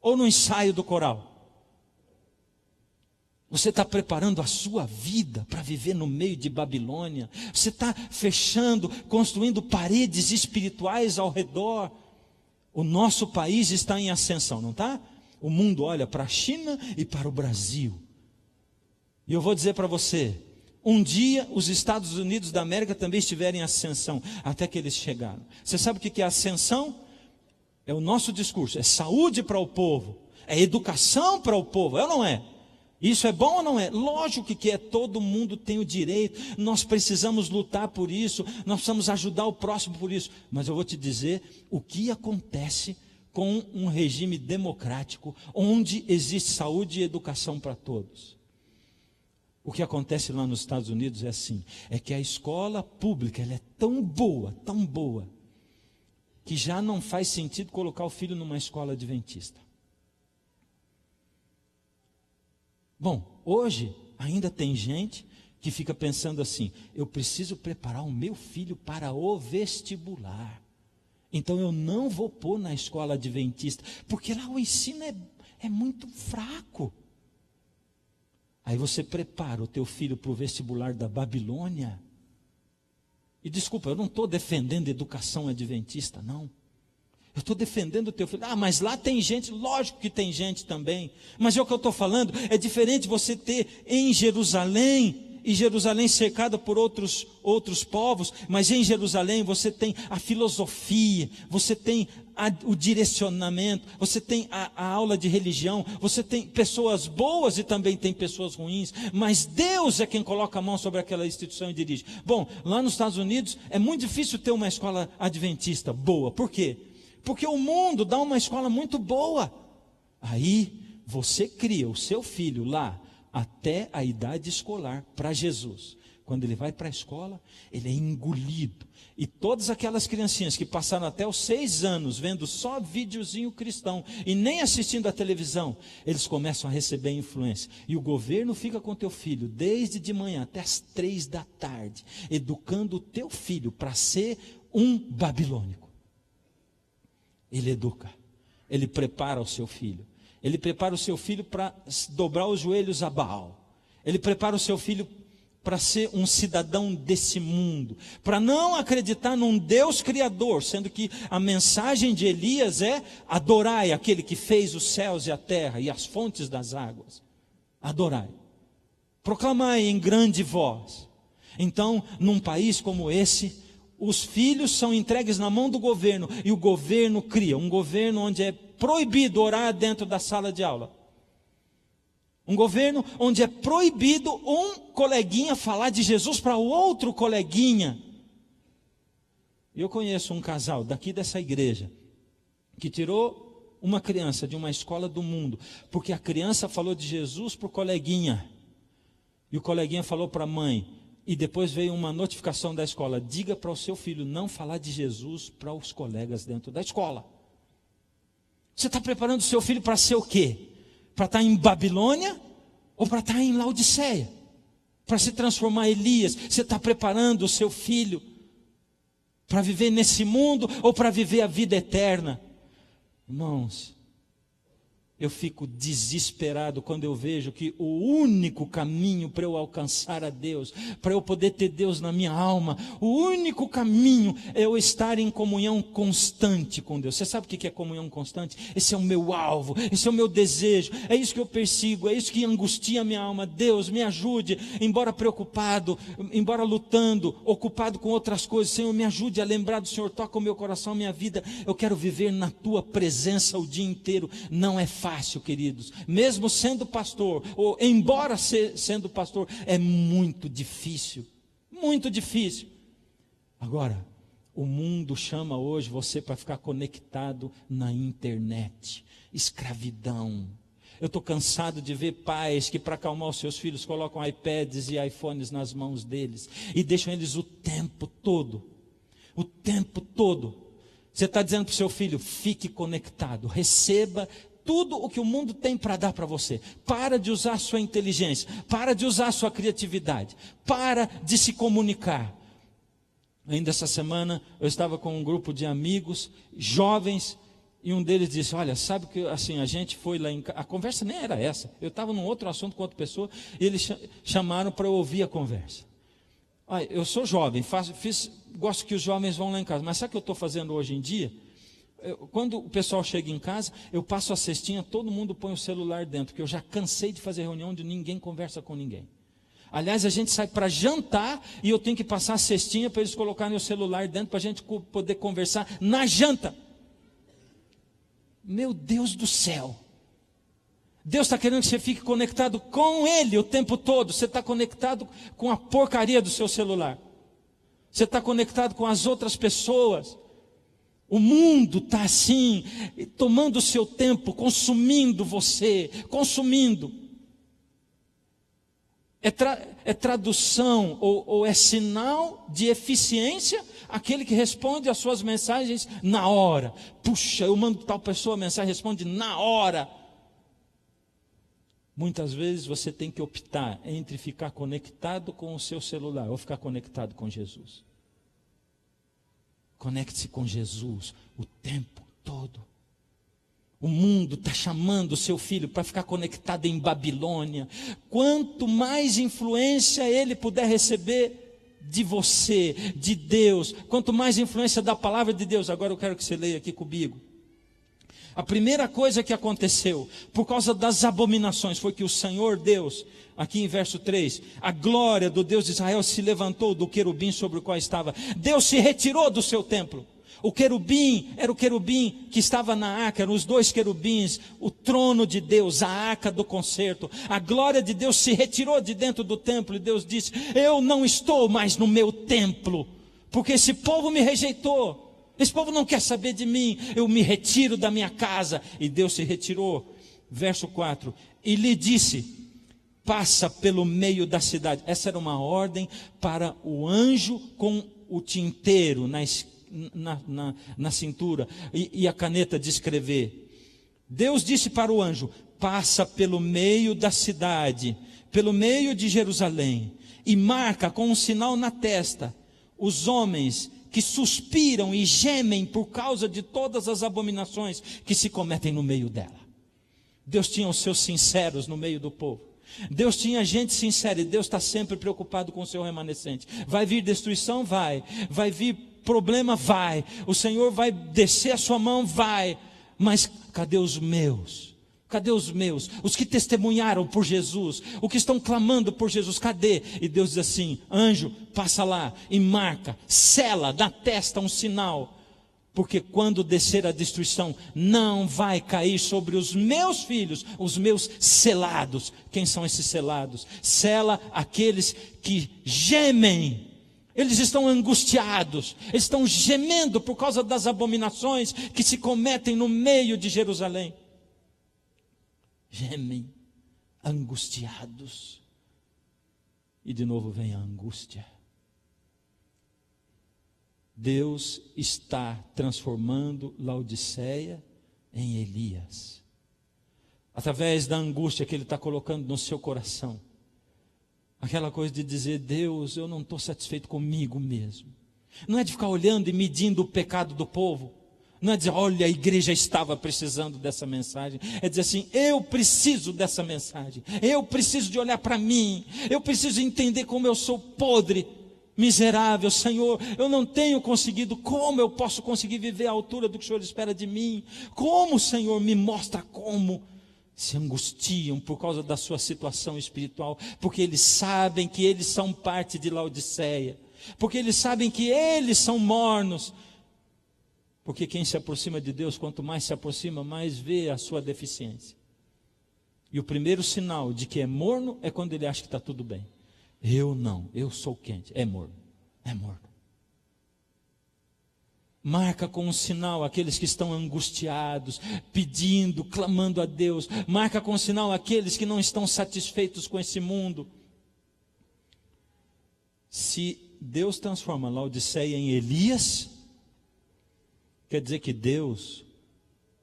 Speaker 1: ou no ensaio do coral? Você está preparando a sua vida para viver no meio de Babilônia? Você está fechando, construindo paredes espirituais ao redor? O nosso país está em ascensão, não está? O mundo olha para a China e para o Brasil. E eu vou dizer para você, um dia os Estados Unidos da América também estiverem em ascensão, até que eles chegaram. Você sabe o que é ascensão? É o nosso discurso, é saúde para o povo, é educação para o povo, é ou não é? Isso é bom ou não é? Lógico que é, todo mundo tem o direito, nós precisamos lutar por isso, nós precisamos ajudar o próximo por isso. Mas eu vou te dizer o que acontece com um regime democrático, onde existe saúde e educação para todos. O que acontece lá nos Estados Unidos é assim, é que a escola pública ela é tão boa, que já não faz sentido colocar o filho numa escola adventista. Bom, hoje ainda tem gente que fica pensando assim, eu preciso preparar o meu filho para o vestibular. Então eu não vou pôr na escola adventista, porque lá o ensino é muito fraco. Aí você prepara o teu filho para o vestibular da Babilônia. E desculpa, eu não estou defendendo educação adventista, não. Eu estou defendendo o teu filho. Ah, mas lá tem gente, lógico que tem gente também. Mas é o que eu estou falando, é diferente você ter em Jerusalém, e Jerusalém cercada por outros povos, mas em Jerusalém você tem a filosofia, você tem o direcionamento, você tem a aula de religião, você tem pessoas boas e também tem pessoas ruins, mas Deus é quem coloca a mão sobre aquela instituição e dirige. Bom, lá nos Estados Unidos é muito difícil ter uma escola adventista boa. Por quê? Porque o mundo dá uma escola muito boa. Aí você cria o seu filho lá até a idade escolar para Jesus. Quando ele vai para a escola, ele é engolido. E todas aquelas criancinhas que passaram até os 6 anos vendo só videozinho cristão e nem assistindo a televisão, eles começam a receber influência. E o governo fica com teu filho desde de manhã até as 3 da tarde, educando o teu filho para ser um babilônico. Ele educa, ele prepara o seu filho. Ele prepara o seu filho para dobrar os joelhos a Baal. Ele prepara o seu filho para ser um cidadão desse mundo, para não acreditar num Deus criador, sendo que a mensagem de Elias é: adorai aquele que fez os céus e a terra e as fontes das águas. Adorai, proclamai em grande voz. Então, num país como esse, os filhos são entregues na mão do governo, e o governo cria um governo onde é proibido orar dentro da sala de aula. Um governo onde é proibido um coleguinha falar de Jesus para o outro coleguinha. Eu conheço um casal daqui dessa igreja que tirou uma criança de uma escola do mundo, porque a criança falou de Jesus para o coleguinha, e o coleguinha falou para a mãe, e depois veio uma notificação da escola: diga para o seu filho não falar de Jesus para os colegas dentro da escola. Você está preparando o seu filho para ser o quê? Para estar em Babilônia ou para estar em Laodiceia? Para se transformar em Elias? Você está preparando o seu filho para viver nesse mundo ou para viver a vida eterna? Irmãos, eu fico desesperado quando eu vejo que o único caminho para eu alcançar a Deus, para eu poder ter Deus na minha alma, o único caminho é eu estar em comunhão constante com Deus. Você sabe o que é comunhão constante? Esse é o meu alvo, esse é o meu desejo, é isso que eu persigo, é isso que angustia a minha alma. Deus, me ajude, embora preocupado, embora lutando, ocupado com outras coisas, Senhor, me ajude a lembrar do Senhor, toca o meu coração, a minha vida. Eu quero viver na Tua presença o dia inteiro. Não é fácil, queridos, mesmo sendo pastor, ou embora sendo pastor, é muito difícil, muito difícil. Agora, o mundo chama hoje você para ficar conectado na internet. Escravidão. Eu estou cansado de ver pais que, para acalmar os seus filhos, colocam iPads e iPhones nas mãos deles e deixam eles o tempo todo. Você está dizendo para o seu filho: fique conectado, receba tudo o que o mundo tem para dar para você. Para de usar a sua inteligência, para de usar a sua criatividade, para de se comunicar. Ainda essa semana eu estava com um grupo de amigos jovens, e um deles disse: olha, sabe que assim, a gente foi lá em casa, a conversa nem era essa, eu estava num outro assunto com outra pessoa, e eles chamaram para eu ouvir a conversa. Olha, eu sou jovem, gosto que os jovens vão lá em casa, mas sabe o que eu estou fazendo hoje em dia? Quando o pessoal chega em casa, eu passo a cestinha, todo mundo põe o celular dentro, porque eu já cansei de fazer reunião onde ninguém conversa com ninguém. Aliás, a gente sai para jantar e eu tenho que passar a cestinha para eles colocarem o celular dentro, para a gente poder conversar na janta. Meu Deus do céu! Deus está querendo que você fique conectado com Ele o tempo todo. Você está conectado com a porcaria do seu celular. Você está conectado com as outras pessoas. O mundo está assim, tomando o seu tempo, consumindo você, consumindo. É tradução ou é sinal de eficiência aquele que responde às suas mensagens na hora. Puxa, eu mando tal pessoa a mensagem, responde na hora. Muitas vezes você tem que optar entre ficar conectado com o seu celular ou ficar conectado com Jesus. Conecte-se com Jesus o tempo todo. O mundo está chamando o seu filho para ficar conectado em Babilônia. Quanto mais influência ele puder receber de você, de Deus, quanto mais influência da palavra de Deus. Agora eu quero que você leia aqui comigo. A primeira coisa que aconteceu, por causa das abominações, foi que o Senhor Deus, aqui em verso 3, a glória do Deus de Israel se levantou do querubim sobre o qual estava. Deus se retirou do seu templo. O querubim era o querubim que estava na arca, eram os dois querubins, o trono de Deus, a arca do concerto. A glória de Deus se retirou de dentro do templo e Deus disse: eu não estou mais no meu templo, porque esse povo me rejeitou. Esse povo não quer saber de mim, eu me retiro da minha casa. E Deus se retirou. Verso 4, e lhe disse: passa pelo meio da cidade. Essa era uma ordem para o anjo com o tinteiro na cintura e a caneta de escrever. Deus disse para o anjo: passa pelo meio da cidade, pelo meio de Jerusalém, e marca com um sinal na testa os homens que suspiram e gemem por causa de todas as abominações que se cometem no meio dela. Deus tinha os seus sinceros no meio do povo. Deus tinha gente sincera, e Deus está sempre preocupado com o seu remanescente. Vai vir destruição? Vai vir problema? Vai. O Senhor vai descer a sua mão? Vai. Mas cadê os meus? Cadê os meus? Os que testemunharam por Jesus, os que estão clamando por Jesus, cadê? E Deus diz assim: anjo, passa lá e marca, sela na testa um sinal, porque quando descer a destruição, não vai cair sobre os meus filhos, os meus selados. Quem são esses selados? Sela aqueles que gemem. Eles estão angustiados, eles estão gemendo por causa das abominações que se cometem no meio de Jerusalém. Gemem, angustiados. E de novo vem a angústia. Deus está transformando Laodiceia em Elias, através da angústia que Ele está colocando no seu coração. Aquela coisa de dizer: Deus, eu não estou satisfeito comigo mesmo. Não é de ficar olhando e medindo o pecado do povo. Não é dizer: olha, a igreja estava precisando dessa mensagem. É dizer assim: eu preciso dessa mensagem. Eu preciso de olhar para mim. Eu preciso entender como eu sou podre, miserável. Senhor, eu não tenho conseguido. Como eu posso conseguir viver à altura do que o Senhor espera de mim? Como, Senhor, me mostra como se angustiam por causa da sua situação espiritual, porque eles sabem que eles são parte de Laodiceia, porque eles sabem que eles são mornos. Porque quem se aproxima de Deus, quanto mais se aproxima, mais vê a sua deficiência. E o primeiro sinal de que é morno é quando ele acha que está tudo bem. Eu não, eu sou quente. É morno, é morno. Marca com um sinal aqueles que estão angustiados, pedindo, clamando a Deus. Marca com um sinal aqueles que não estão satisfeitos com esse mundo. Se Deus transforma Laodiceia em Elias, quer dizer que Deus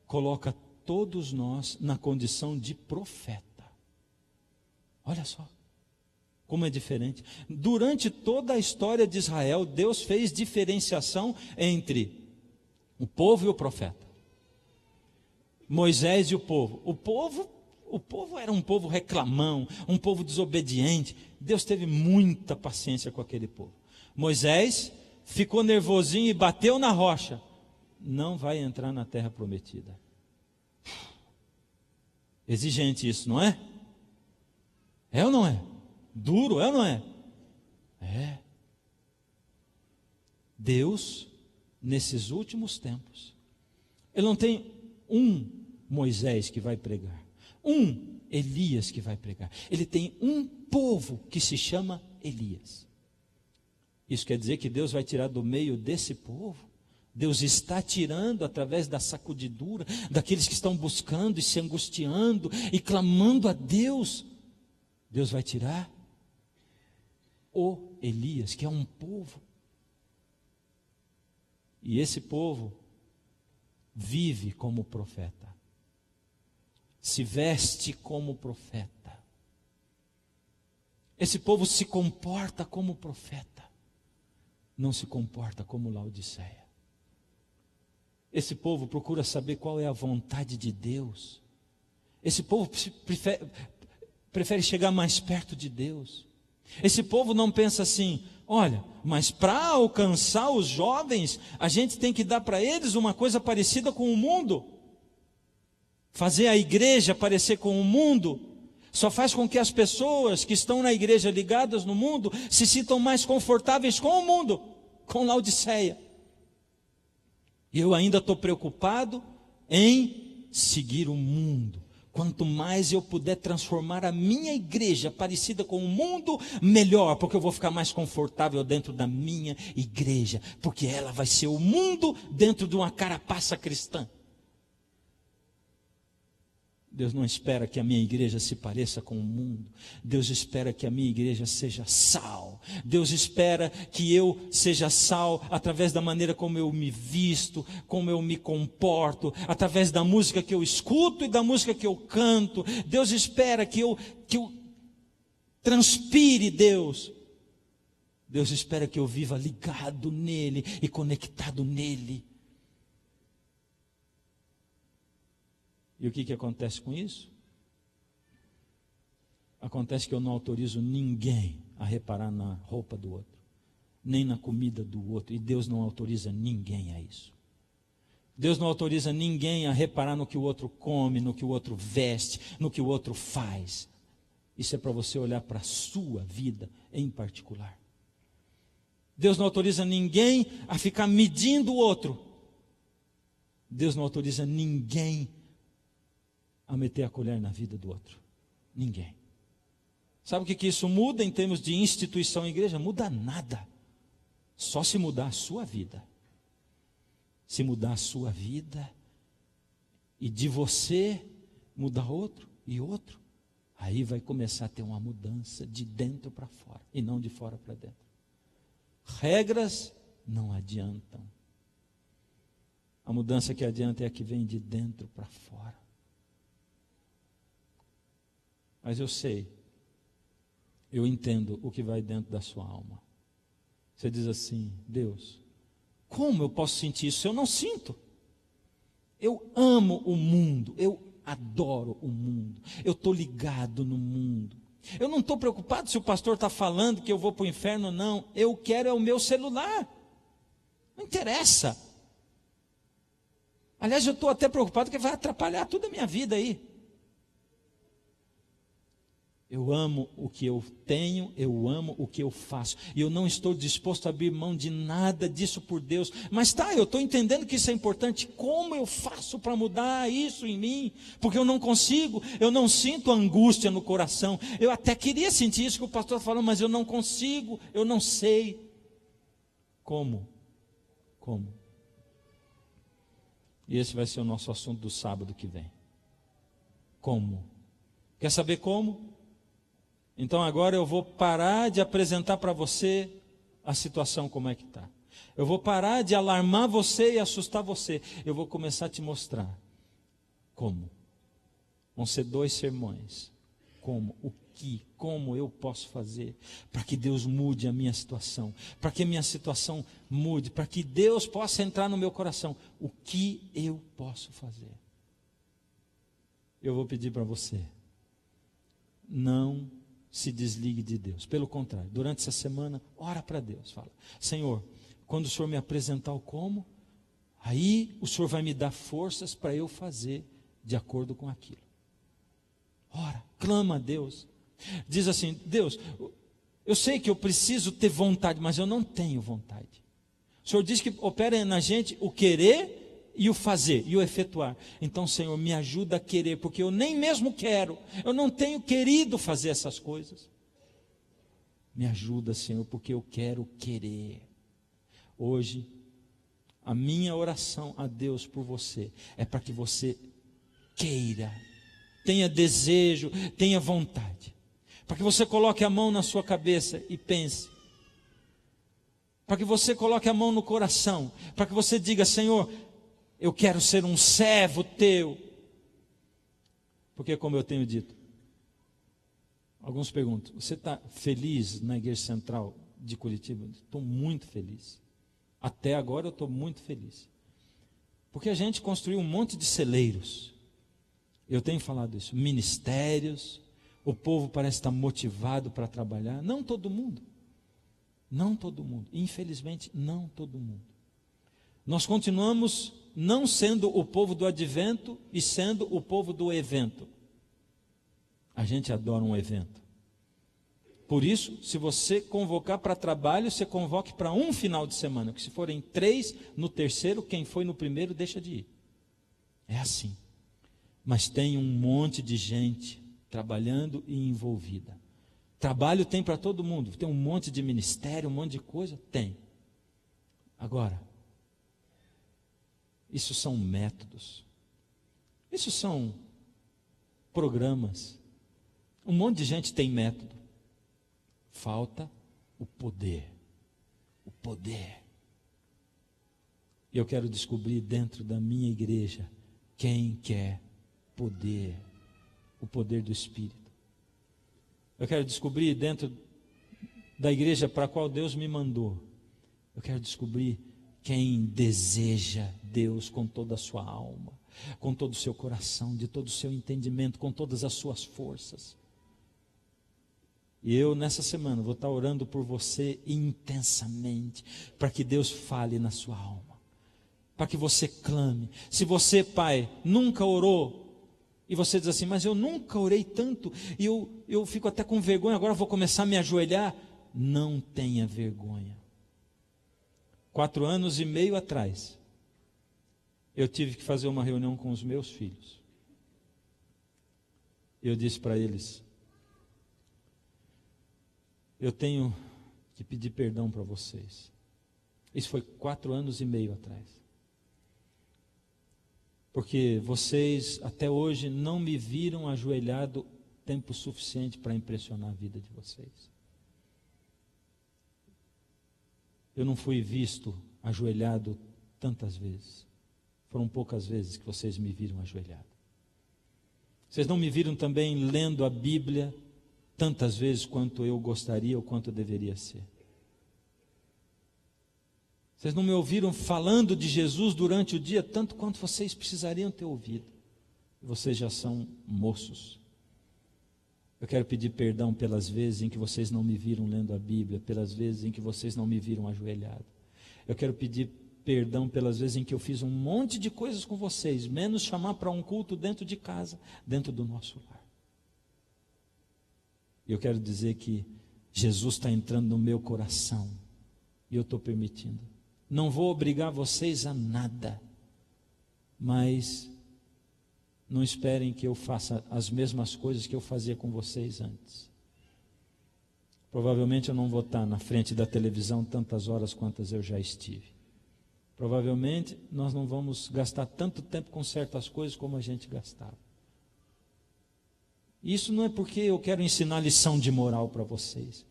Speaker 1: coloca todos nós na condição de profeta. Olha só como é diferente. Durante toda a história de Israel, Deus fez diferenciação entre o povo e o profeta. Moisés e o povo. O povo era um povo reclamão, um povo desobediente. Deus teve muita paciência com aquele povo. Moisés ficou nervosinho e bateu na rocha. Não vai entrar na terra prometida. Exigente isso, não é? É ou não é? Duro, é ou não é? É. Deus, nesses últimos tempos, Ele não tem um Moisés que vai pregar, um Elias que vai pregar. Ele tem um povo que se chama Elias. Isso quer dizer que Deus vai tirar do meio desse povo. Deus está tirando através da sacudidura daqueles que estão buscando e se angustiando e clamando a Deus. Deus vai tirar o Elias, que é um povo. E esse povo vive como profeta, se veste como profeta. Esse povo se comporta como profeta, não se comporta como Laodiceia. Esse povo procura saber qual é a vontade de Deus. Esse povo prefere chegar mais perto de Deus. Esse povo não pensa assim: olha, mas para alcançar os jovens, a gente tem que dar para eles uma coisa parecida com o mundo. Fazer a igreja parecer com o mundo só faz com que as pessoas que estão na igreja ligadas no mundo se sintam mais confortáveis com o mundo, com Laodiceia. E eu ainda estou preocupado em seguir o mundo. Quanto mais eu puder transformar a minha igreja parecida com o mundo, melhor, porque eu vou ficar mais confortável dentro da minha igreja, porque ela vai ser o mundo dentro de uma carapaça cristã. Deus não espera que a minha igreja se pareça com o mundo. Deus espera que a minha igreja seja sal. Deus espera que eu seja sal através da maneira como eu me visto, como eu me comporto, através da música que eu escuto e da música que eu canto. Deus espera que eu transpire Deus. Deus espera que eu viva ligado nele e conectado nele. E o que acontece com isso? Acontece que eu não autorizo ninguém a reparar na roupa do outro, nem na comida do outro, e Deus não autoriza ninguém a isso. Deus não autoriza ninguém a reparar no que o outro come, no que o outro veste, no que o outro faz. Isso é para você olhar para a sua vida em particular. Deus não autoriza ninguém a ficar medindo o outro. Deus não autoriza ninguém a meter a colher na vida do outro. Ninguém. Sabe o que isso muda em termos de instituição e igreja? Muda nada. Só se mudar a sua vida. Se mudar a sua vida e de você mudar outro e outro, aí vai começar a ter uma mudança de dentro para fora e não de fora para dentro. Regras não adiantam. A mudança que adianta é a que vem de dentro para fora. Mas eu sei, eu entendo o que vai dentro da sua alma. Você diz assim: Deus, como eu posso sentir isso? Eu não sinto. Eu amo o mundo, eu adoro o mundo, eu estou ligado no mundo. Eu não estou preocupado se o pastor está falando que eu vou para o inferno ou não. Eu quero é o meu celular. Não interessa. Aliás, eu estou até preocupado que vai atrapalhar toda a minha vida aí. Eu amo o que eu tenho, eu amo o que eu faço. E eu não estou disposto a abrir mão de nada disso por Deus. Mas eu estou entendendo que isso é importante. Como eu faço para mudar isso em mim? Porque eu não consigo, eu não sinto angústia no coração. Eu até queria sentir isso que o pastor falou, mas eu não consigo, eu não sei. Como? E esse vai ser o nosso assunto do sábado que vem. Como? Quer saber como? Então agora eu vou parar de apresentar para você a situação como é que está. Eu vou parar de alarmar você e assustar você. Eu vou começar a te mostrar como. Vão ser 2 sermões. Como eu posso fazer para que Deus mude a minha situação, para que a minha situação mude, para que Deus possa entrar no meu coração. O que eu posso fazer? Eu vou pedir para você, não se desligue de Deus. Pelo contrário, durante essa semana, ora para Deus. Fala: Senhor, quando o Senhor me apresentar o como, aí o Senhor vai me dar forças para eu fazer de acordo com aquilo. Ora, clama a Deus. Diz assim: Deus, eu sei que eu preciso ter vontade, mas eu não tenho vontade. O Senhor diz que opera na gente o querer e o fazer, e o efetuar. Então, Senhor, me ajuda a querer, porque eu nem mesmo quero, eu não tenho querido fazer essas coisas. Me ajuda, Senhor, porque eu quero querer. Hoje, a minha oração a Deus por você é para que você queira, tenha desejo, tenha vontade. Para que você coloque a mão na sua cabeça e pense. Para que você coloque a mão no coração. Para que você diga: Senhor, eu quero ser um servo teu. Porque, como eu tenho dito, alguns perguntam: você está feliz na Igreja Central de Curitiba? Estou muito feliz. Até agora eu estou muito feliz. Porque a gente construiu um monte de celeiros. Eu tenho falado isso. Ministérios. O povo parece estar motivado para trabalhar. Não todo mundo. Não todo mundo. Infelizmente, não todo mundo. Nós continuamos não sendo o povo do advento e sendo o povo do evento. A gente adora um evento. Por isso, se você convocar para trabalho, você convoque para um final de semana. Porque se forem 3, no terceiro, quem foi no primeiro deixa de ir. É assim. Mas tem um monte de gente trabalhando e envolvida. Trabalho tem para todo mundo. Tem um monte de ministério, um monte de coisa? Tem. Agora, isso são métodos. Isso são programas. Um monte de gente tem método. Falta o poder. O poder. E eu quero descobrir dentro da minha igreja quem quer poder. O poder do Espírito. Eu quero descobrir dentro da igreja para a qual Deus me mandou. Eu quero descobrir quem deseja Deus com toda a sua alma, com todo o seu coração, de todo o seu entendimento, com todas as suas forças. E eu, nessa semana, vou estar orando por você intensamente, para que Deus fale na sua alma, para que você clame. Se você, pai, nunca orou, e você diz assim, mas eu nunca orei tanto, e eu fico até com vergonha, agora vou começar a me ajoelhar. Não tenha vergonha. 4 anos e meio atrás, eu tive que fazer uma reunião com os meus filhos. Eu disse para eles, eu tenho que pedir perdão para vocês. Isso foi 4 anos e meio atrás. Porque vocês até hoje não me viram ajoelhado tempo suficiente para impressionar a vida de vocês. Eu não fui visto ajoelhado tantas vezes. Foram poucas vezes que vocês me viram ajoelhado. Vocês não me viram também lendo a Bíblia tantas vezes quanto eu gostaria ou quanto deveria ser. Vocês não me ouviram falando de Jesus durante o dia tanto quanto vocês precisariam ter ouvido. Vocês já são moços. Eu quero pedir perdão pelas vezes em que vocês não me viram lendo a Bíblia, pelas vezes em que vocês não me viram ajoelhado. Eu quero pedir perdão pelas vezes em que eu fiz um monte de coisas com vocês, menos chamar para um culto dentro de casa, dentro do nosso lar. Eu quero dizer que Jesus está entrando no meu coração e eu estou permitindo. Não vou obrigar vocês a nada, mas não esperem que eu faça as mesmas coisas que eu fazia com vocês antes. Provavelmente eu não vou estar na frente da televisão tantas horas quantas eu já estive. Provavelmente nós não vamos gastar tanto tempo com certas coisas como a gente gastava. Isso não é porque eu quero ensinar lição de moral para vocês.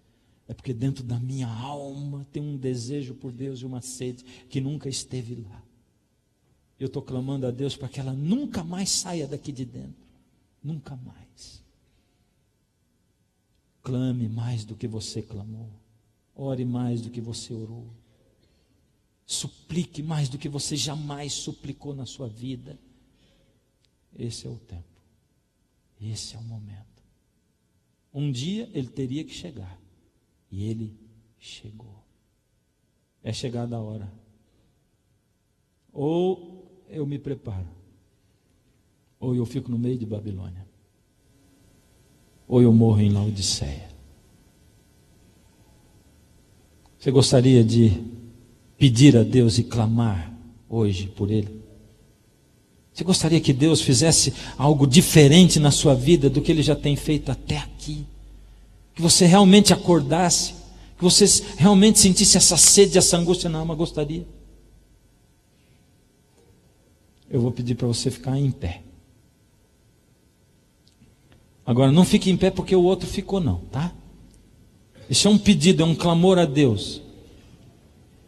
Speaker 1: É porque dentro da minha alma tem um desejo por Deus e uma sede que nunca esteve lá. Eu estou clamando a Deus para que ela nunca mais saia daqui de dentro. Nunca mais. Clame mais do que você clamou. Ore mais do que você orou. Suplique mais do que você jamais suplicou na sua vida. Esse é o tempo. Esse é o momento. Um dia ele teria que chegar. E ele chegou. É chegada a hora. Ou eu me preparo, ou eu fico no meio de Babilônia, ou eu morro em Laodiceia. Você gostaria de pedir a Deus e clamar hoje por Ele? Você gostaria que Deus fizesse algo diferente na sua vida do que Ele já tem feito até aqui? Que você realmente acordasse, que você realmente sentisse essa sede, essa angústia na alma? Gostaria? Eu vou pedir para você ficar em pé. Agora, não fique em pé porque o outro ficou não, tá? Isso é um pedido, é um clamor a Deus.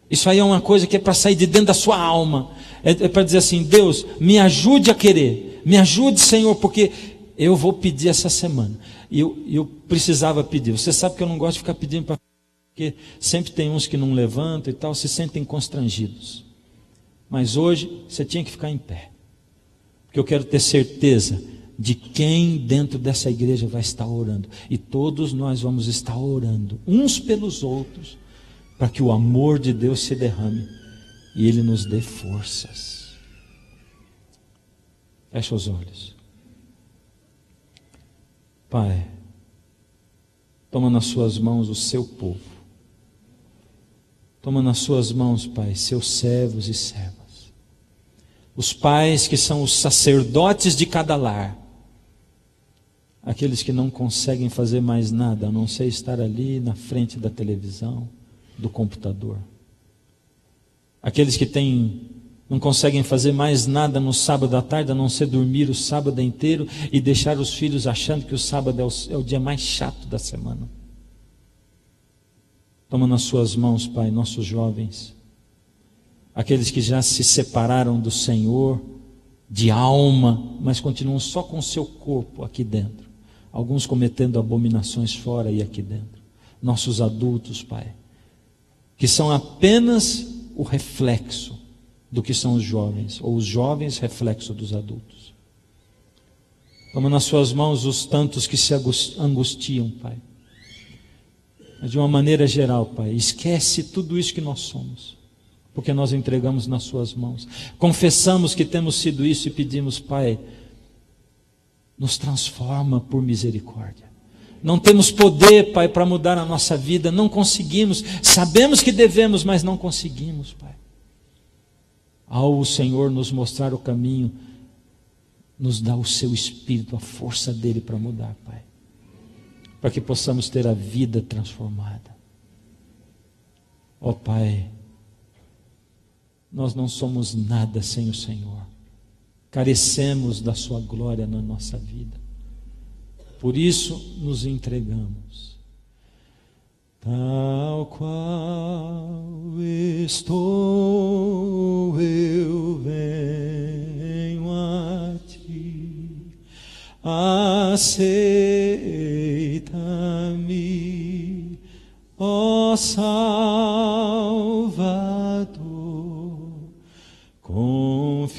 Speaker 1: Isso aí é uma coisa que é para sair de dentro da sua alma. É para dizer assim, Deus, me ajude a querer. Me ajude, Senhor, porque eu vou pedir essa semana. E eu precisava pedir. Você sabe que eu não gosto de ficar pedindo para... Porque sempre tem uns que não levantam e tal, se sentem constrangidos. Mas hoje você tinha que ficar em pé. Porque eu quero ter certeza de quem dentro dessa igreja vai estar orando. E todos nós vamos estar orando, uns pelos outros, para que o amor de Deus se derrame e Ele nos dê forças. Fecha os olhos. Pai, toma nas suas mãos o seu povo. Toma nas suas mãos, Pai, seus servos e servas. Os pais que são os sacerdotes de cada lar. Aqueles que não conseguem fazer mais nada, a não ser estar ali na frente da televisão, do computador. Aqueles que não conseguem fazer mais nada no sábado à tarde, a não ser dormir o sábado inteiro e deixar os filhos achando que o sábado é o dia mais chato da semana. Toma nas suas mãos, Pai, nossos jovens, aqueles que já se separaram do Senhor de alma, mas continuam só com o seu corpo aqui dentro, alguns cometendo abominações fora e aqui dentro. Nossos adultos, Pai, que são apenas o reflexo do que são os jovens, ou os jovens reflexo dos adultos. Toma nas suas mãos os tantos que se angustiam, Pai, Mas de uma maneira geral, Pai, esquece tudo isso que nós somos, porque nós entregamos nas suas mãos. Confessamos que temos sido isso e pedimos, Pai, nos transforma por misericórdia. Não temos poder, Pai, para mudar a nossa vida, não conseguimos, sabemos que devemos, mas não conseguimos, Pai. Ao o Senhor nos mostrar o caminho, nos dá o seu Espírito, a força dele para mudar, Pai, para que possamos ter a vida transformada. Ó Pai, nós não somos nada sem o Senhor, carecemos da sua glória na nossa vida. Por isso nos entregamos. Tal qual estou, eu venho a ti. Aceita-me, ó Salvador. Confiante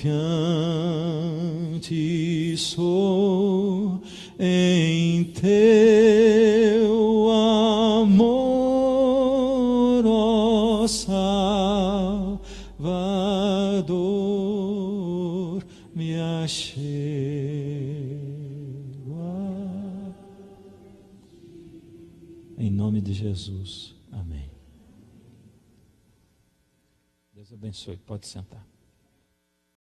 Speaker 1: sou em teu amor, ó Salvador, me achego a ti. Em nome de Jesus, amém. Deus abençoe, pode sentar.